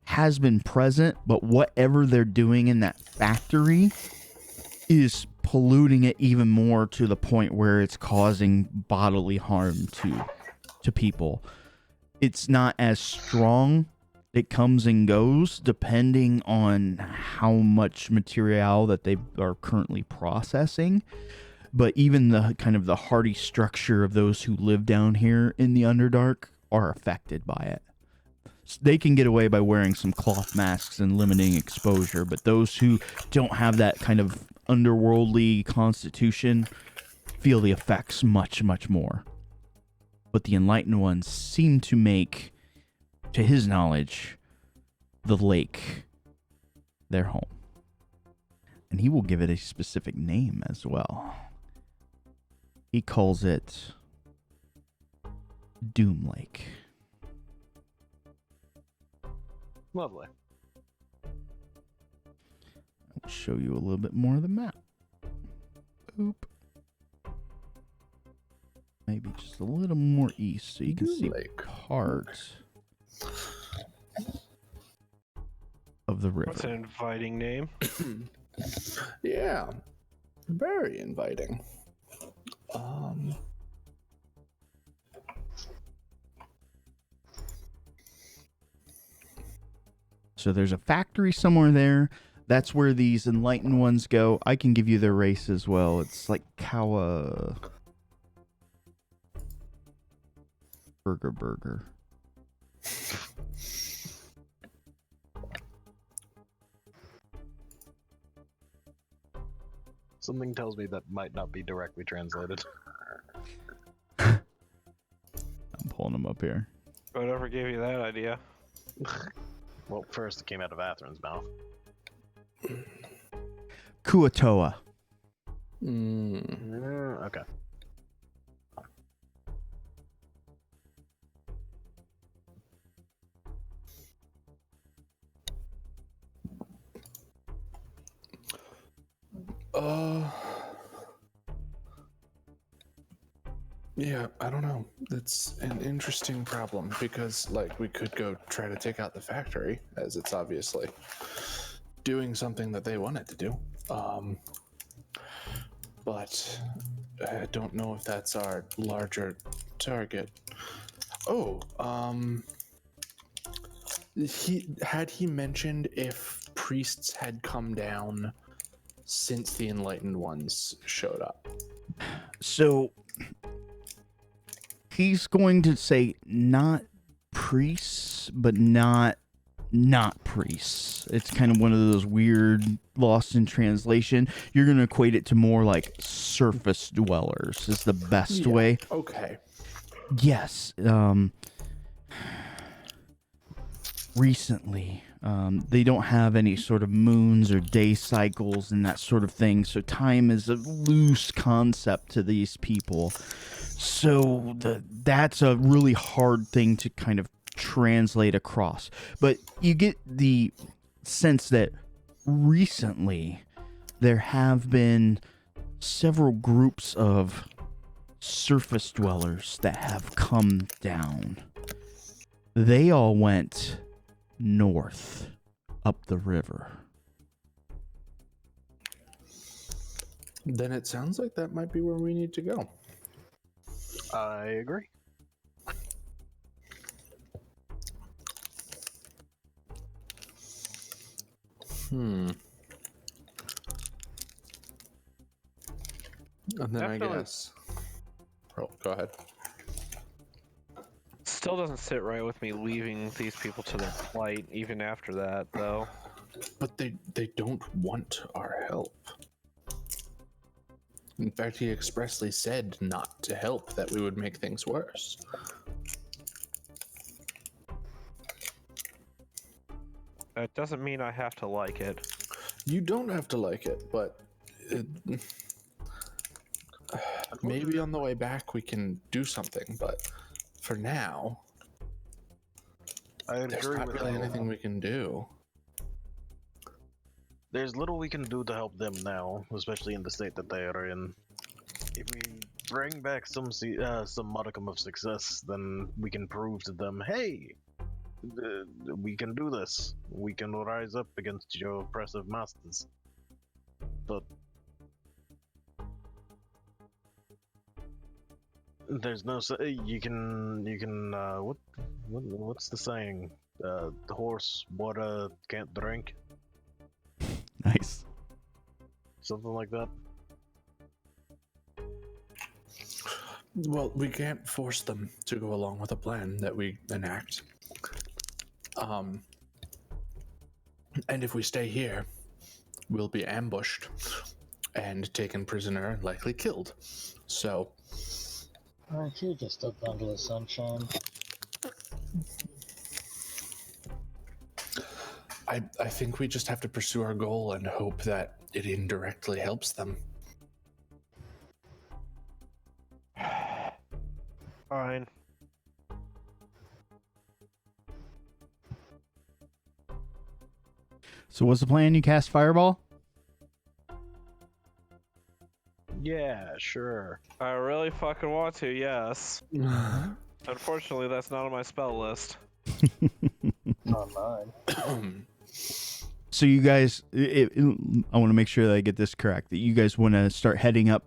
has been present, but whatever they're doing in that factory is polluting it even more to the point where it's causing bodily harm to people. It's not as strong. It comes and goes depending on how much material that they are currently processing. But even the kind of the hardy structure of those who live down here in the Underdark are affected by it. They can get away by wearing some cloth masks and limiting exposure, but those who don't have that kind of underworldly constitution feel the effects much, much more. But the Enlightened Ones seem to make, to his knowledge, the lake their home. And he will give it a specific name as well. He calls it Doom Lake. Lovely. I'll show you a little bit more of the map. Oop. Maybe just a little more east so you can see part of the river. That's an inviting name. Yeah, very inviting. So there's a factory somewhere there. That's where these enlightened ones go. I can give you their race as well. It's like Kawa Burger. Something tells me that might not be directly translated. I'm pulling them up here. Whatever gave you that idea? Well, first it came out of Atherin's mouth. Kuatoa. Okay. Yeah, I don't know. It's an interesting problem because, like, we could go try to take out the factory, as it's obviously doing something that they wanted to do. But I don't know if that's our larger target. Oh, he mentioned if priests had come down since the enlightened ones showed up. So he's going to say not priests, but not priests. It's kind of one of those weird lost in translation. You're going to equate it to more like surface dwellers is the best way. Okay. Yes. Recently, they don't have any sort of moons or day cycles and that sort of thing. So time is a loose concept to these people. So that's a really hard thing to kind of translate across. But you get the sense that recently there have been several groups of surface dwellers that have come down. They all went north up the river. Then it sounds like that might be where we need to go. I agree. And then Definitely. I guess. Oh, go ahead. Still doesn't sit right with me leaving these people to their plight even after that, though. But they don't want our help. In fact, he expressly said not to help, that we would make things worse. That doesn't mean I have to like it. You don't have to like it, but maybe on the way back we can do something, but for now, I there's agree not with really that. anything we can do. There's little we can do to help them now, especially in the state that they are in. If we bring back some modicum of success, then we can prove to them, hey, we can do this. We can rise up against your oppressive masters. But there's no you can what's the saying? The horse water can't drink. Nice. Something like that. Well, we can't force them to go along with a plan that we enact. And if we stay here, we'll be ambushed and taken prisoner and likely killed. So, Aren't you just up under the sunshine? I think we just have to pursue our goal and hope that it indirectly helps them. Fine. So what's the plan? You cast Fireball? Yeah, sure. I really fucking want to, yes. Unfortunately, that's not on my spell list. Not mine. So you guys, I want to make sure that I get this correct, that you guys want to start heading up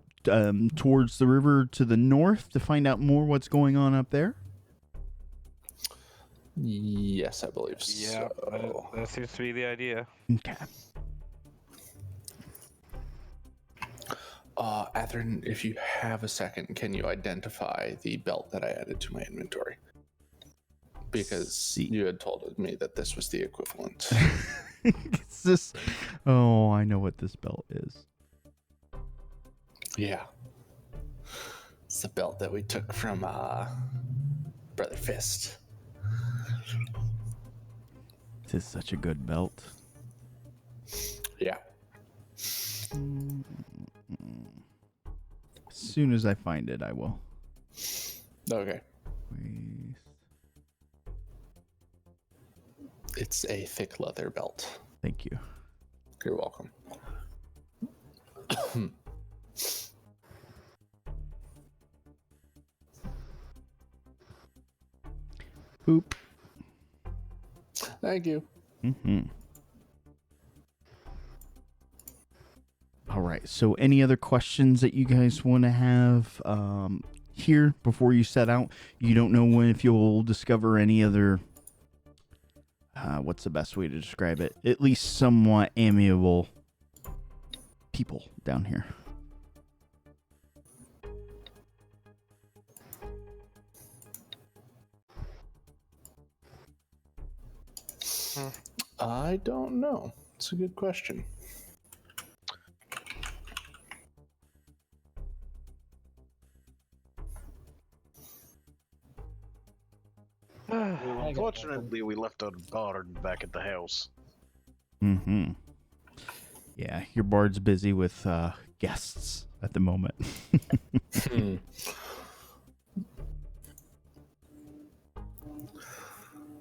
towards the river to the north to find out more what's going on up there? Yes, I believe Yeah, so. that seems to be the idea. Okay. Atherin, if you have a second, can you identify the belt that I added to my inventory? Because you had told me that this was the equivalent. It's this. Oh, I know what this belt is. Yeah. It's the belt that we took from Brother Fist. This is such a good belt. Yeah. As soon as I find it, I will. Okay. Waste. It's a thick leather belt. Thank you. You're welcome. Boop. Thank you. Mm-hmm. All right. So, any other questions that you guys want to have here before you set out? You don't know when if you'll discover any other. What's the best way to describe it? At least somewhat amiable people down here. I don't know. It's a good question. Unfortunately, we left our guard back at the house. Mm-hmm. Yeah, your bard's busy with guests at the moment.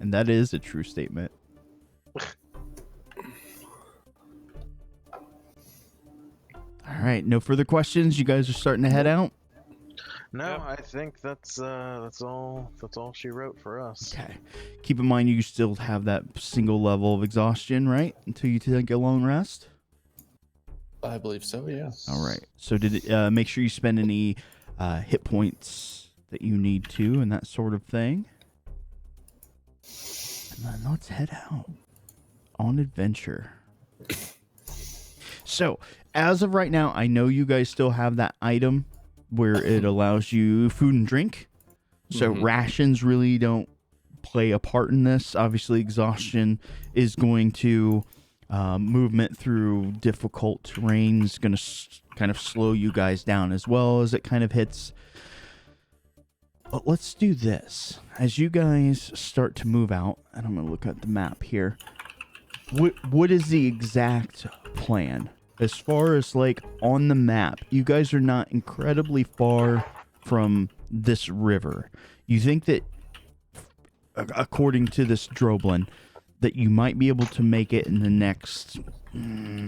And that is a true statement. All right, no further questions. You guys are starting to head out. No, Yep. I think that's all she wrote for us. Okay. Keep in mind you still have that single level of exhaustion, right? Until you take a long rest. I believe so, yeah. All right. So did it, make sure you spend any hit points that you need to and that sort of thing. And then let's head out on adventure. So, as of right now, I know you guys still have that item where it allows you food and drink. So rations really don't play a part in this. Obviously, exhaustion is going to movement through difficult terrain is going to kind of slow you guys down as well as it kind of hits. But let's do this. As you guys start to move out, and I'm going to look at the map here. What is the exact plan? As far as like on the map, you guys are not incredibly far from this river. You think that, according to this Droblin, that you might be able to make it in the next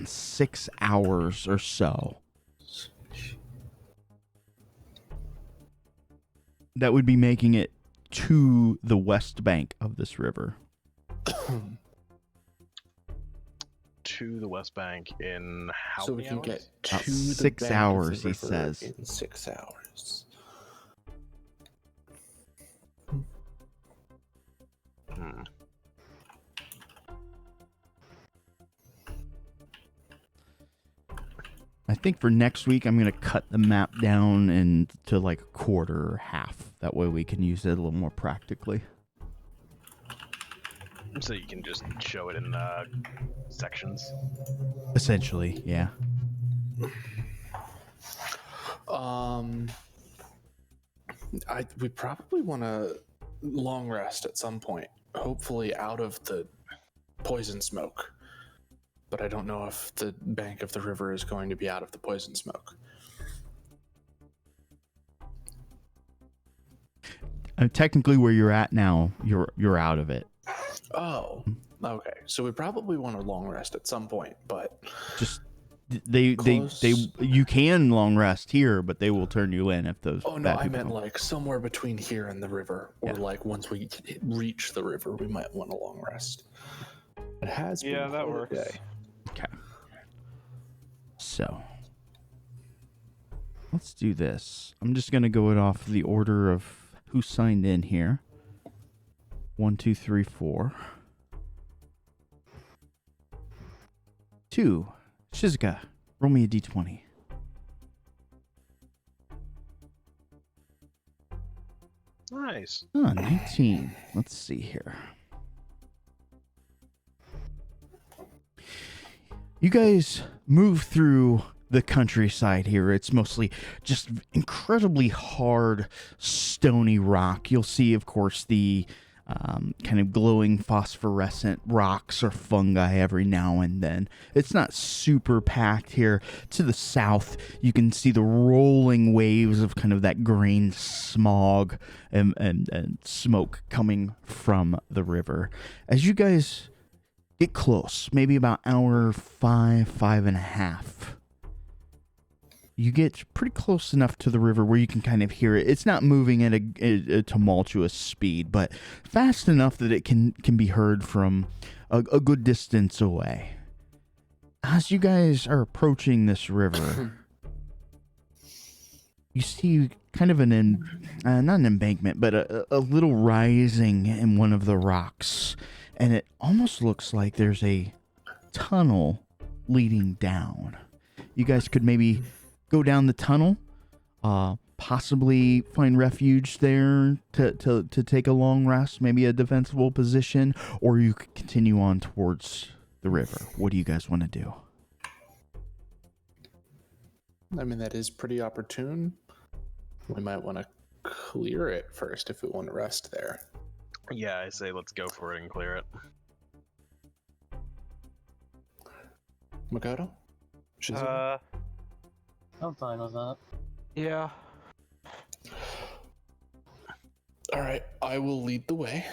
6 hours or so. That would be making it to the west bank of this river. To the West Bank in how So we many can hours? get About to the 6 bank of hours, the he river says. in 6 hours. Hmm. I think for next week, I'm going to cut the map down into like a quarter or half. That way we can use it a little more practically. So you can just show it in sections. Essentially, yeah. We probably want to long rest at some point. Hopefully out of the poison smoke. But I don't know if the bank of the river is going to be out of the poison smoke. Technically, where you're at now, you're out of it. Oh, okay. So we probably want a long rest at some point, but Just they you can long rest here, but they will turn you in if those. Oh no, bad I people meant come. like somewhere between here and the river, or Yeah. like once we reach the river, we might want a long rest. It has been Yeah, that quite a works. day. Okay. So let's do this. I'm just gonna go it off the order of who signed in here. 1, 2, 3, 4. 2. Shizuka, roll me a d20. Nice. 19. Let's see here. You guys move through the countryside here. It's mostly just incredibly hard, stony rock. You'll see, of course, the kind of glowing phosphorescent rocks or fungi every now and then. It's not super packed here. To the south, you can see the rolling waves of kind of that green smog and smoke coming from the river. As you guys get close, maybe about hour 5.5, you get pretty close enough to the river where you can kind of hear it. It's not moving at a tumultuous speed, but fast enough that it can be heard from a good distance away. As you guys are approaching this river, you see kind of not an embankment, but a little rising in one of the rocks. And it almost looks like there's a tunnel leading down. You guys could maybe go down the tunnel, possibly find refuge there to take a long rest, maybe a defensible position, or you could continue on towards the river. What do you guys want to do? I mean, that is pretty opportune. We might want to clear it first if we want to rest there. Yeah, I say let's go for it and clear it. Makoto? Shizuka? I'm fine with that. Yeah. All right, I will lead the way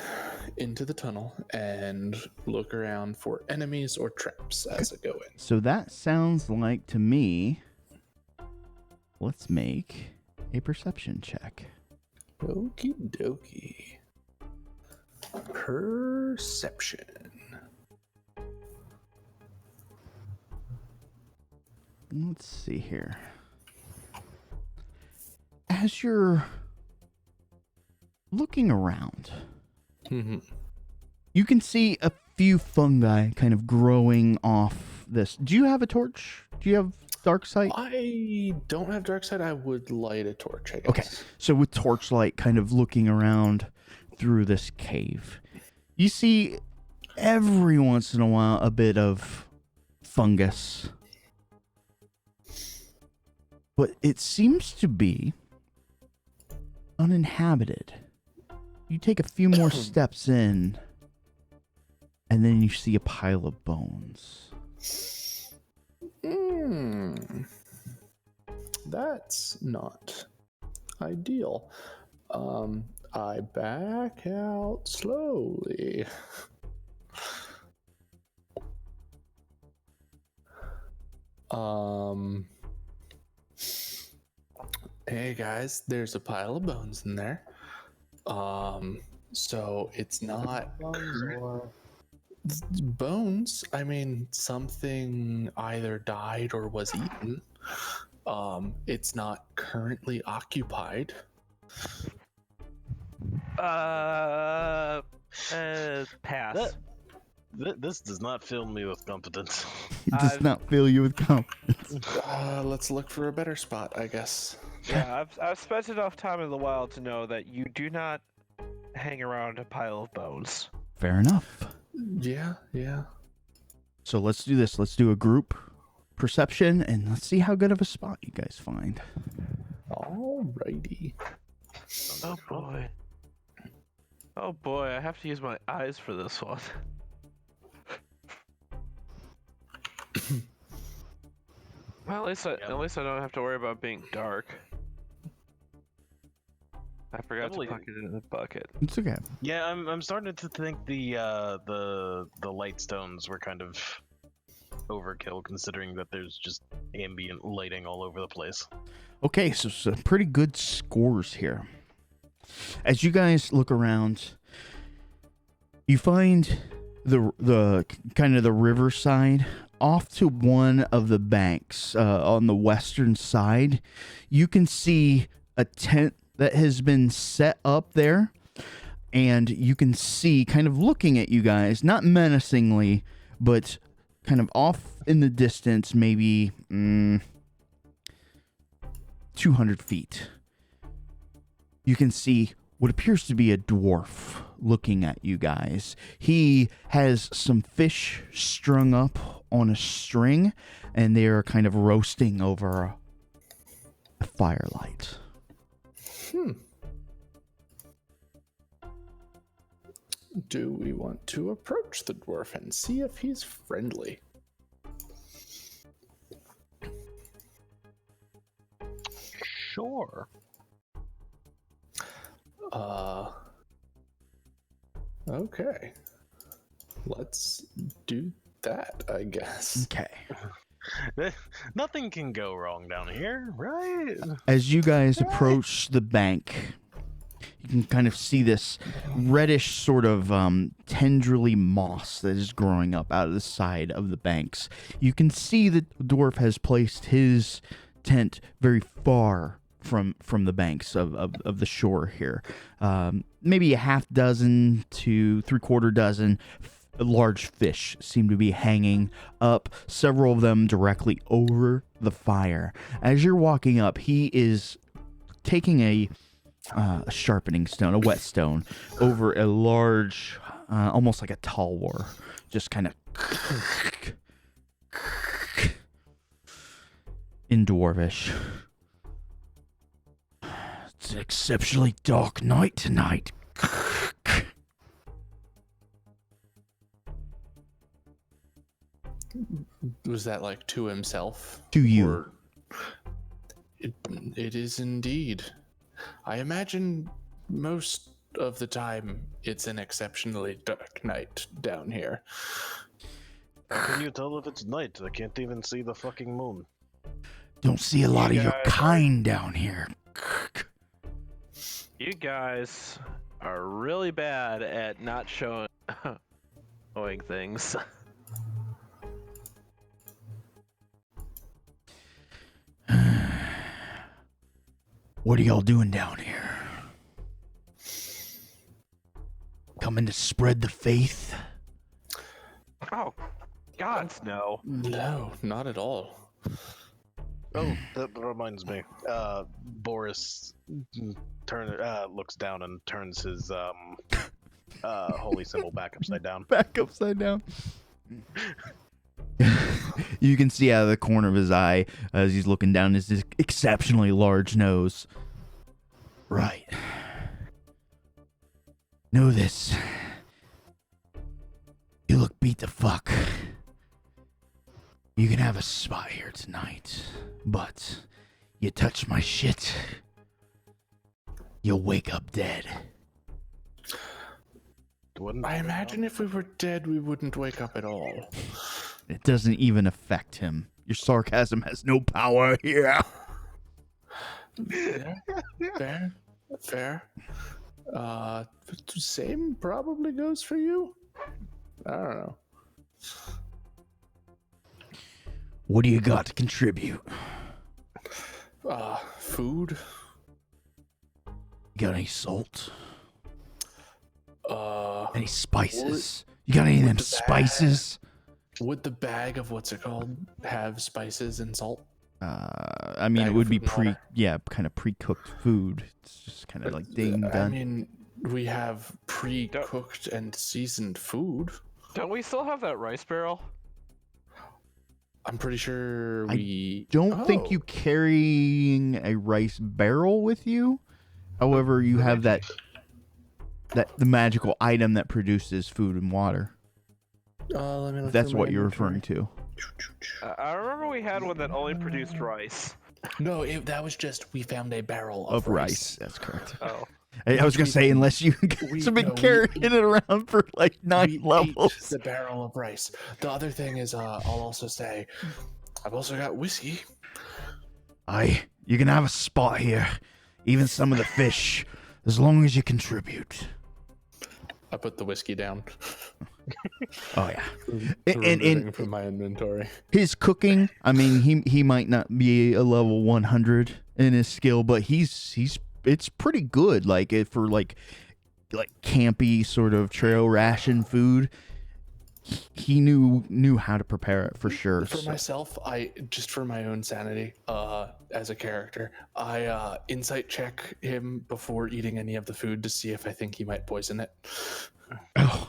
into the tunnel and look around for enemies or traps as I go in. So that sounds like to me, let's make a perception check. Okie dokie. Perception. Let's see here. As you're looking around, you can see a few fungi kind of growing off this. Do you have a torch? Do you have dark sight? I don't have dark sight. I would light a torch, I guess. Okay, so with torchlight kind of looking around through this cave, you see every once in a while a bit of fungus. But it seems to be uninhabited. You take a few more steps in, and then you see a pile of bones. That's not ideal. I back out slowly. Hey guys, there's a pile of bones in there. So it's not bones. I mean, something either died or was eaten. It's not currently occupied. Pass. This does not fill me with confidence. It does not fill you with confidence. Let's look for a better spot, I guess. Yeah, I've spent enough time in the wild to know that you do not hang around a pile of bones. Fair enough. Yeah. So let's do this. Let's do a group perception, and let's see how good of a spot you guys find. Alrighty. Oh boy. Oh boy, I have to use my eyes for this one. Well, at least I don't have to worry about being dark. I forgot to bucket it in the bucket. It's okay. Yeah, I'm starting to think the light stones were kind of overkill, considering that there's just ambient lighting all over the place. Okay, so some pretty good scores here. As you guys look around, you find the kind of the riverside off to one of the banks on the western side. You can see a tent that has been set up there, and you can see, kind of looking at you guys, not menacingly, but kind of off in the distance, maybe 200 feet. You can see what appears to be a dwarf looking at you guys. He has some fish strung up on a string, and they are kind of roasting over a firelight. Do we want to approach the dwarf and see if he's friendly? Sure. Okay. Let's do that, I guess. Okay. Nothing can go wrong down here, right? As you guys approach the bank, you can kind of see this reddish sort of tendrily moss that is growing up out of the side of the banks. You can see that the dwarf has placed his tent very far from the banks of the shore here. Maybe a half dozen to 3/4 dozen large fish seem to be hanging up, several of them directly over the fire. As you're walking up, he is taking a sharpening stone, a whetstone, over a large, almost like a talwar, just kind of in dwarvish. It's an exceptionally dark night tonight. Was that like to himself? To you. Or it is indeed. I imagine most of the time it's an exceptionally dark night down here. How can you tell if it's night? I can't even see the fucking moon. Don't see a lot of your kind down here. You guys are really bad at not showing things. What are y'all doing down here? Coming to spread the faith? Oh, gods, no. No, not at all. Oh, that reminds me. Boris looks down and turns his holy symbol back upside down. Back upside down. You can see out of the corner of his eye as he's looking down is this exceptionally large nose. Right. Know this. You look beat the fuck. You can have a spot here tonight, but you touch my shit, you'll wake up dead. I imagine if we were dead, we wouldn't wake up at all. It doesn't even affect him. Your sarcasm has no power here. Fair. Same probably goes for you. I don't know. What do you got to contribute? Food. You got any salt? Any spices? You got any of them spices? Would the bag of what's it called have spices and salt? I mean, Bag it would of be food and water? kind of pre-cooked food. It's just kind of like ding I done. mean, we have pre-cooked and seasoned food. Don't we still have that rice barrel? I'm pretty sure we Don't think you carrying a rice barrel with you. However, you have the magical item that produces food and water. Let me look That's through what my you're inventory. referring to. I remember we had one that only produced rice. No, that was just we found a barrel Of rice. That's correct. Oh. I was gonna say, unless you guys have been carrying it around for like 9 levels. Ate the barrel of rice. The other thing is, I'll also say, I've also got whiskey. You can have a spot here. Even some of the fish, as long as you contribute. I put the whiskey down. Oh yeah. And from my inventory. His cooking, I mean, he might not be a level 100 in his skill, but it's pretty good. Like for like campy sort of trail ration food. He knew how to prepare it for sure. For myself, I just for my own sanity, as a character, I insight check him before eating any of the food to see if I think he might poison it. Oh.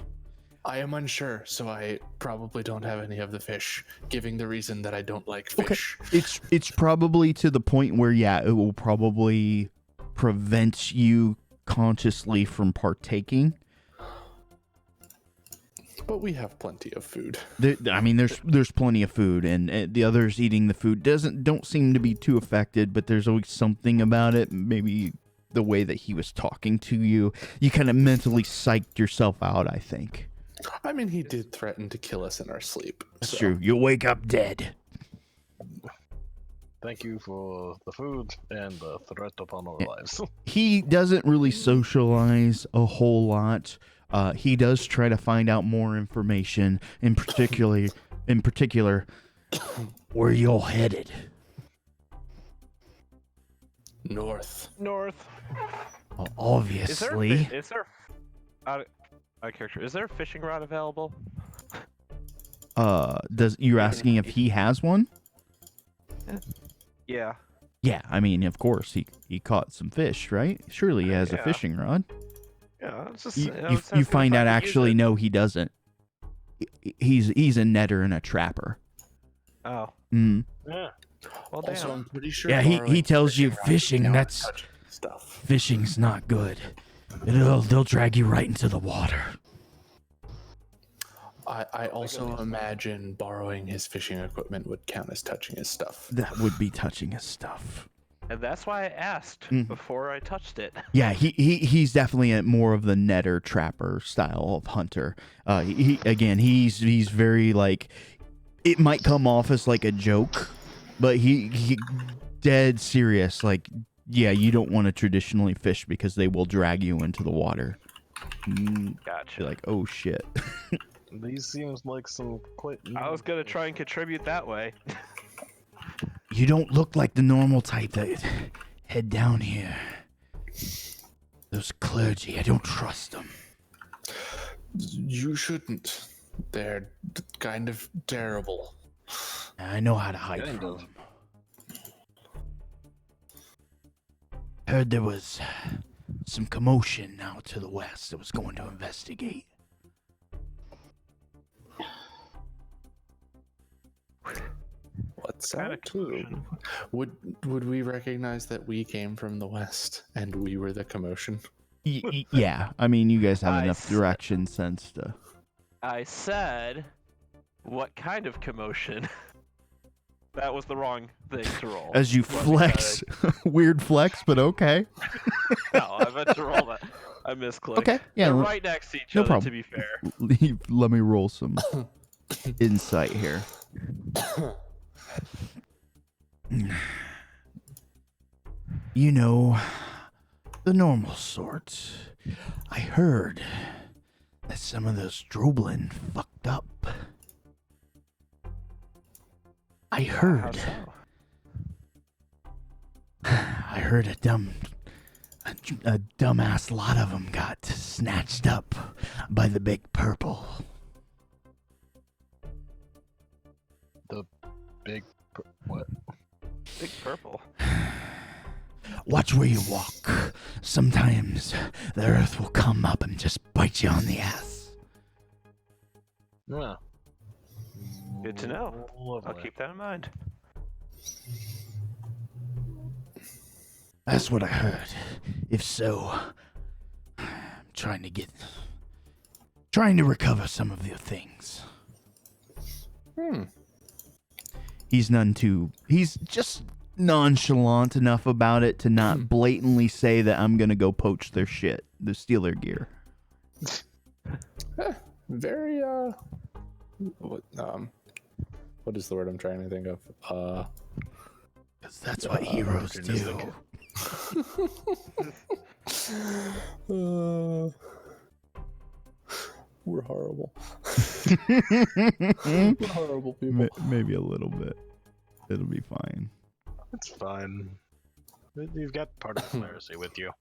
I am unsure, so I probably don't have any of the fish, giving the reason that I don't like fish. Okay. It's probably to the point where it will probably prevent you consciously from partaking. But we have plenty of food. There's plenty of food, and the others eating the food don't seem to be too affected. But there's always something about it. Maybe the way that he was talking to you, you kind of mentally psyched yourself out. I think. I mean, he did threaten to kill us in our sleep. That's true. You'll wake up dead. Thank you for the food and the threat upon our lives. He doesn't really socialize a whole lot. He does try to find out more information, in particular, Where you're headed. North. Well, Obviously. Is there is there a fishing rod available? You're asking if he has one? Yeah. Yeah, I mean, of course, he caught some fish, right? Surely he has a Yeah. fishing rod. Yeah. It's just, You find out actually, no, he doesn't. He's a netter and a trapper. Oh. Mm. Yeah. Well, Also, damn. I'm pretty sure. Yeah, he borrowing tells you rods fishing, count that's- as touching stuff. Fishing's not good. They'll drag you right into the water. I also imagine borrowing his fishing equipment would count as touching his stuff. That would be touching his stuff. And that's why I asked Mhm. before I touched it. Yeah, he's definitely more of the netter trapper style of hunter. He's very like, it might come off as like a joke, but he dead serious. Like, yeah, you don't want to traditionally fish because they will drag you into the water. Gotcha. You're like, oh shit. These seems like some quite. I was gonna try and contribute that way. You don't look like the normal type that head down here. Those clergy, I don't trust them. You shouldn't. They're kind of terrible. I know how to hide Kind from of. them. Heard there was some commotion out to the west. I was going to investigate. What's Kinda that? Would we recognize that we came from the west and we were the commotion? Yeah, I mean, you guys have I enough see. direction sense to. I said, what kind of commotion? That was the wrong thing to roll. As you Let me flex, weird flex, but okay. try- No, I meant to roll that. I misclicked. Okay, yeah, They're l- right next to each no other, problem. to be fair. Let me roll some insight here. You know, the normal sort. I heard that some of those Droblin fucked up. I How heard. so? I heard a dumbass lot of them got snatched up by the Big Purple. What? Big purple. Watch where you walk. Sometimes the earth will come up and just bite you on the ass. Yeah. Good to know. I'll Lovely. keep that in mind. That's what I heard. If so, I'm trying to recover some of your things. He's just nonchalant enough about it to not blatantly say that I'm gonna go poach their shit, to steal their gear. Very what is the word I'm trying to think of? Because that's what heroes do. We're horrible. We're horrible people. Maybe a little bit. It'll be fine. It's fine. You've got part of the Clerisy with you.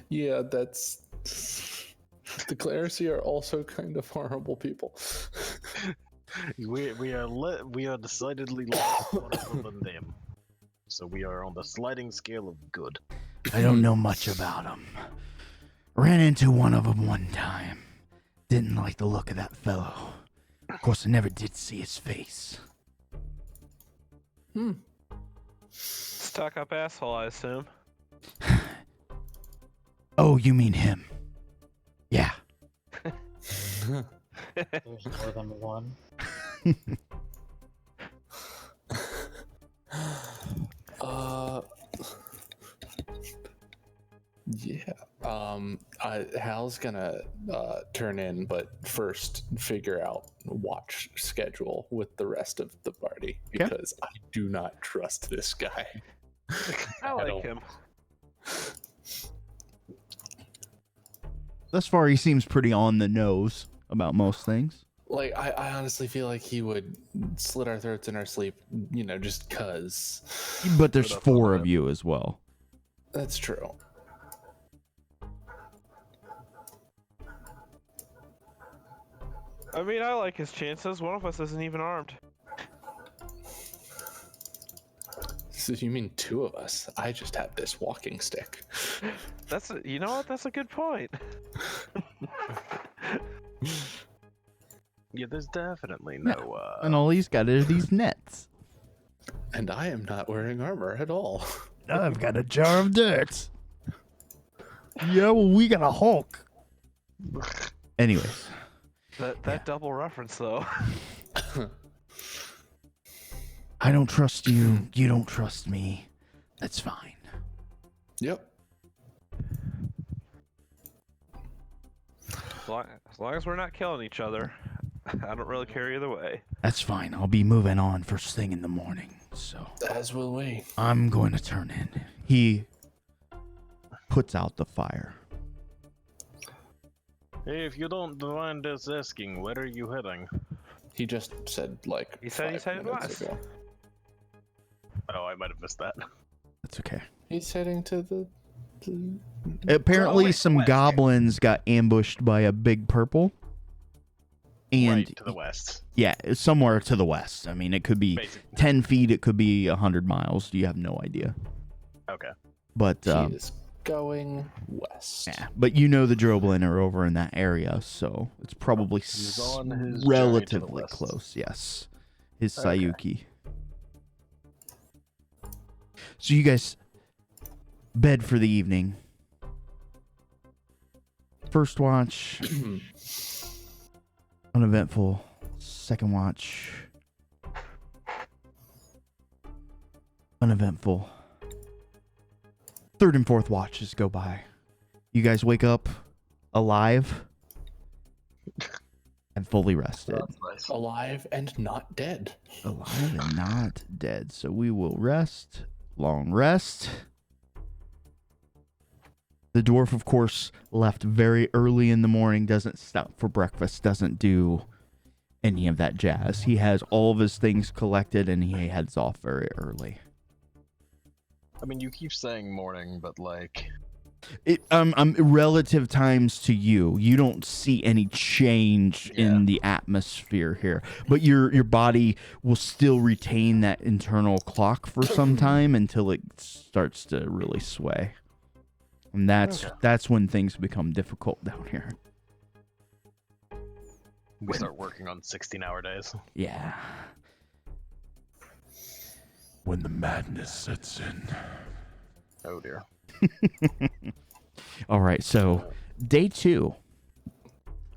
Yeah, that's... The Clerisy are also kind of horrible people. We are decidedly less wonderful than them. So we are on the sliding scale of good. I don't know much about them. Ran into one of them one time. Didn't like the look of that fellow. Of course, I never did see his face. Stuck up asshole, I assume. Oh, you mean him? Yeah. There's more than one. Yeah. Hal's gonna turn in, but first figure out watch schedule with the rest of the party because I do not trust this guy. I like him. Thus far, he seems pretty on the nose about most things. Like, I honestly feel like he would slit our throats in our sleep, just cuz. But there's 4 of you as well. That's true. I mean, I like his chances. One of us isn't even armed. So you mean 2 of us? I just have this walking stick. You know what? That's a good point. Yeah, there's definitely no. And all he's got are these nets. And I am not wearing armor at all. I've got a jar of dirt. Yeah, well, we got a Hulk. Anyways. That double reference, though. I don't trust you. You don't trust me. That's fine. Yep. As long as we're not killing each other, I don't really care either way. That's fine. I'll be moving on first thing in the morning. So As will we. I'm going to turn in. He puts out the fire. Hey, if you don't mind us asking, where are you heading? He just said, like, He said 5 he's headed minutes west. ago. Oh, I might have missed that. That's okay. He's heading to the Apparently, wait, some west. goblins got ambushed by a big purple. And Right to the west. yeah, somewhere to the west. I mean, it could be Basically. 10 feet, it could be 100 miles. You have no idea. Okay. But he is going west. yeah, but you know the Droblin are over in that area, so it's probably He's on his journey to the relatively west. close. Yes, his Okay. Sayuki. So you guys bed for the evening. First watch, uneventful. Second watch, uneventful. Third and fourth watches go by. You guys wake up alive and fully rested. Alive and not dead. Alive and not dead. So we will rest. Long rest. The dwarf, of course, left very early in the morning, doesn't stop for breakfast, doesn't do any of that jazz. He has all of his things collected and he heads off very early. I mean, you keep saying morning, but like... Relative times to you, you don't see any change in the atmosphere here, but your body will still retain that internal clock for some time until it starts to really sway, and that's when things become difficult down here. We start working on 16-hour days. Yeah. When the madness sets in. Oh dear. All right, so day 2.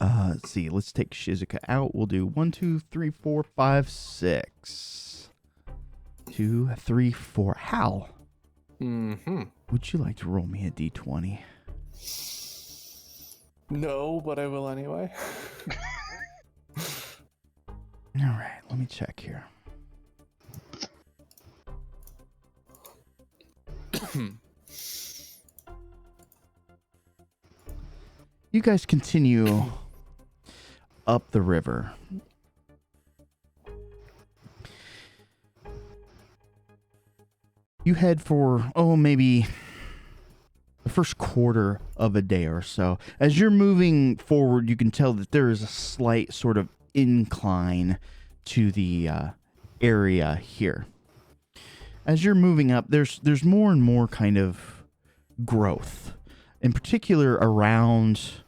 Let's see. Let's take Shizuka out. We'll do 1, 2, 3, 4, 5, 6. 2, 3, 4. Hal, Mm-hmm. would you like to roll me a d20? No, but I will anyway. All right, let me check here. You guys continue up the river. You head for, maybe the first quarter of a day or so. As you're moving forward, you can tell that there is a slight sort of incline to the area here. As you're moving up, there's more and more kind of growth, in particular around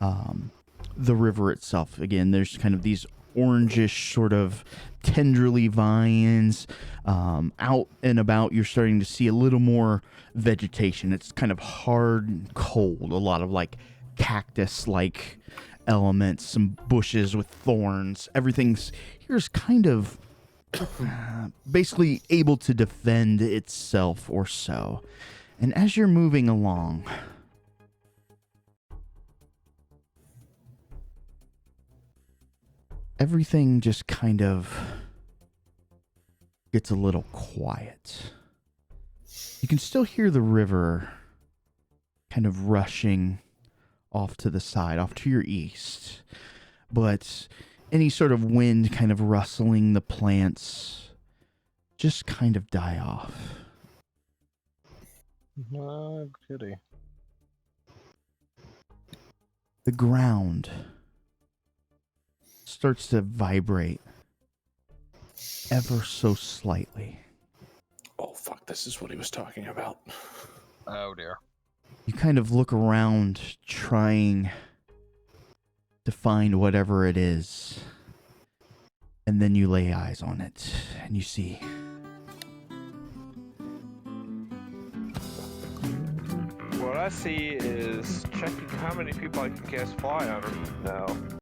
the river itself. Again, there's kind of these orangish sort of tenderly vines. Out and about, you're starting to see a little more vegetation. It's kind of hard and cold. A lot of like cactus-like elements, some bushes with thorns. Everything's here's kind of basically able to defend itself or so. And as you're moving along, everything just kind of gets a little quiet. You can still hear the river kind of rushing off to the side, off to your east. But any sort of wind kind of rustling the plants just kind of die off. Oh, goody. The ground starts to vibrate ever so slightly. Oh, fuck, this is what he was talking about. Oh, dear. You kind of look around trying to find whatever it is. And then you lay eyes on it and you see What I see is checking how many people I can cast fly on now.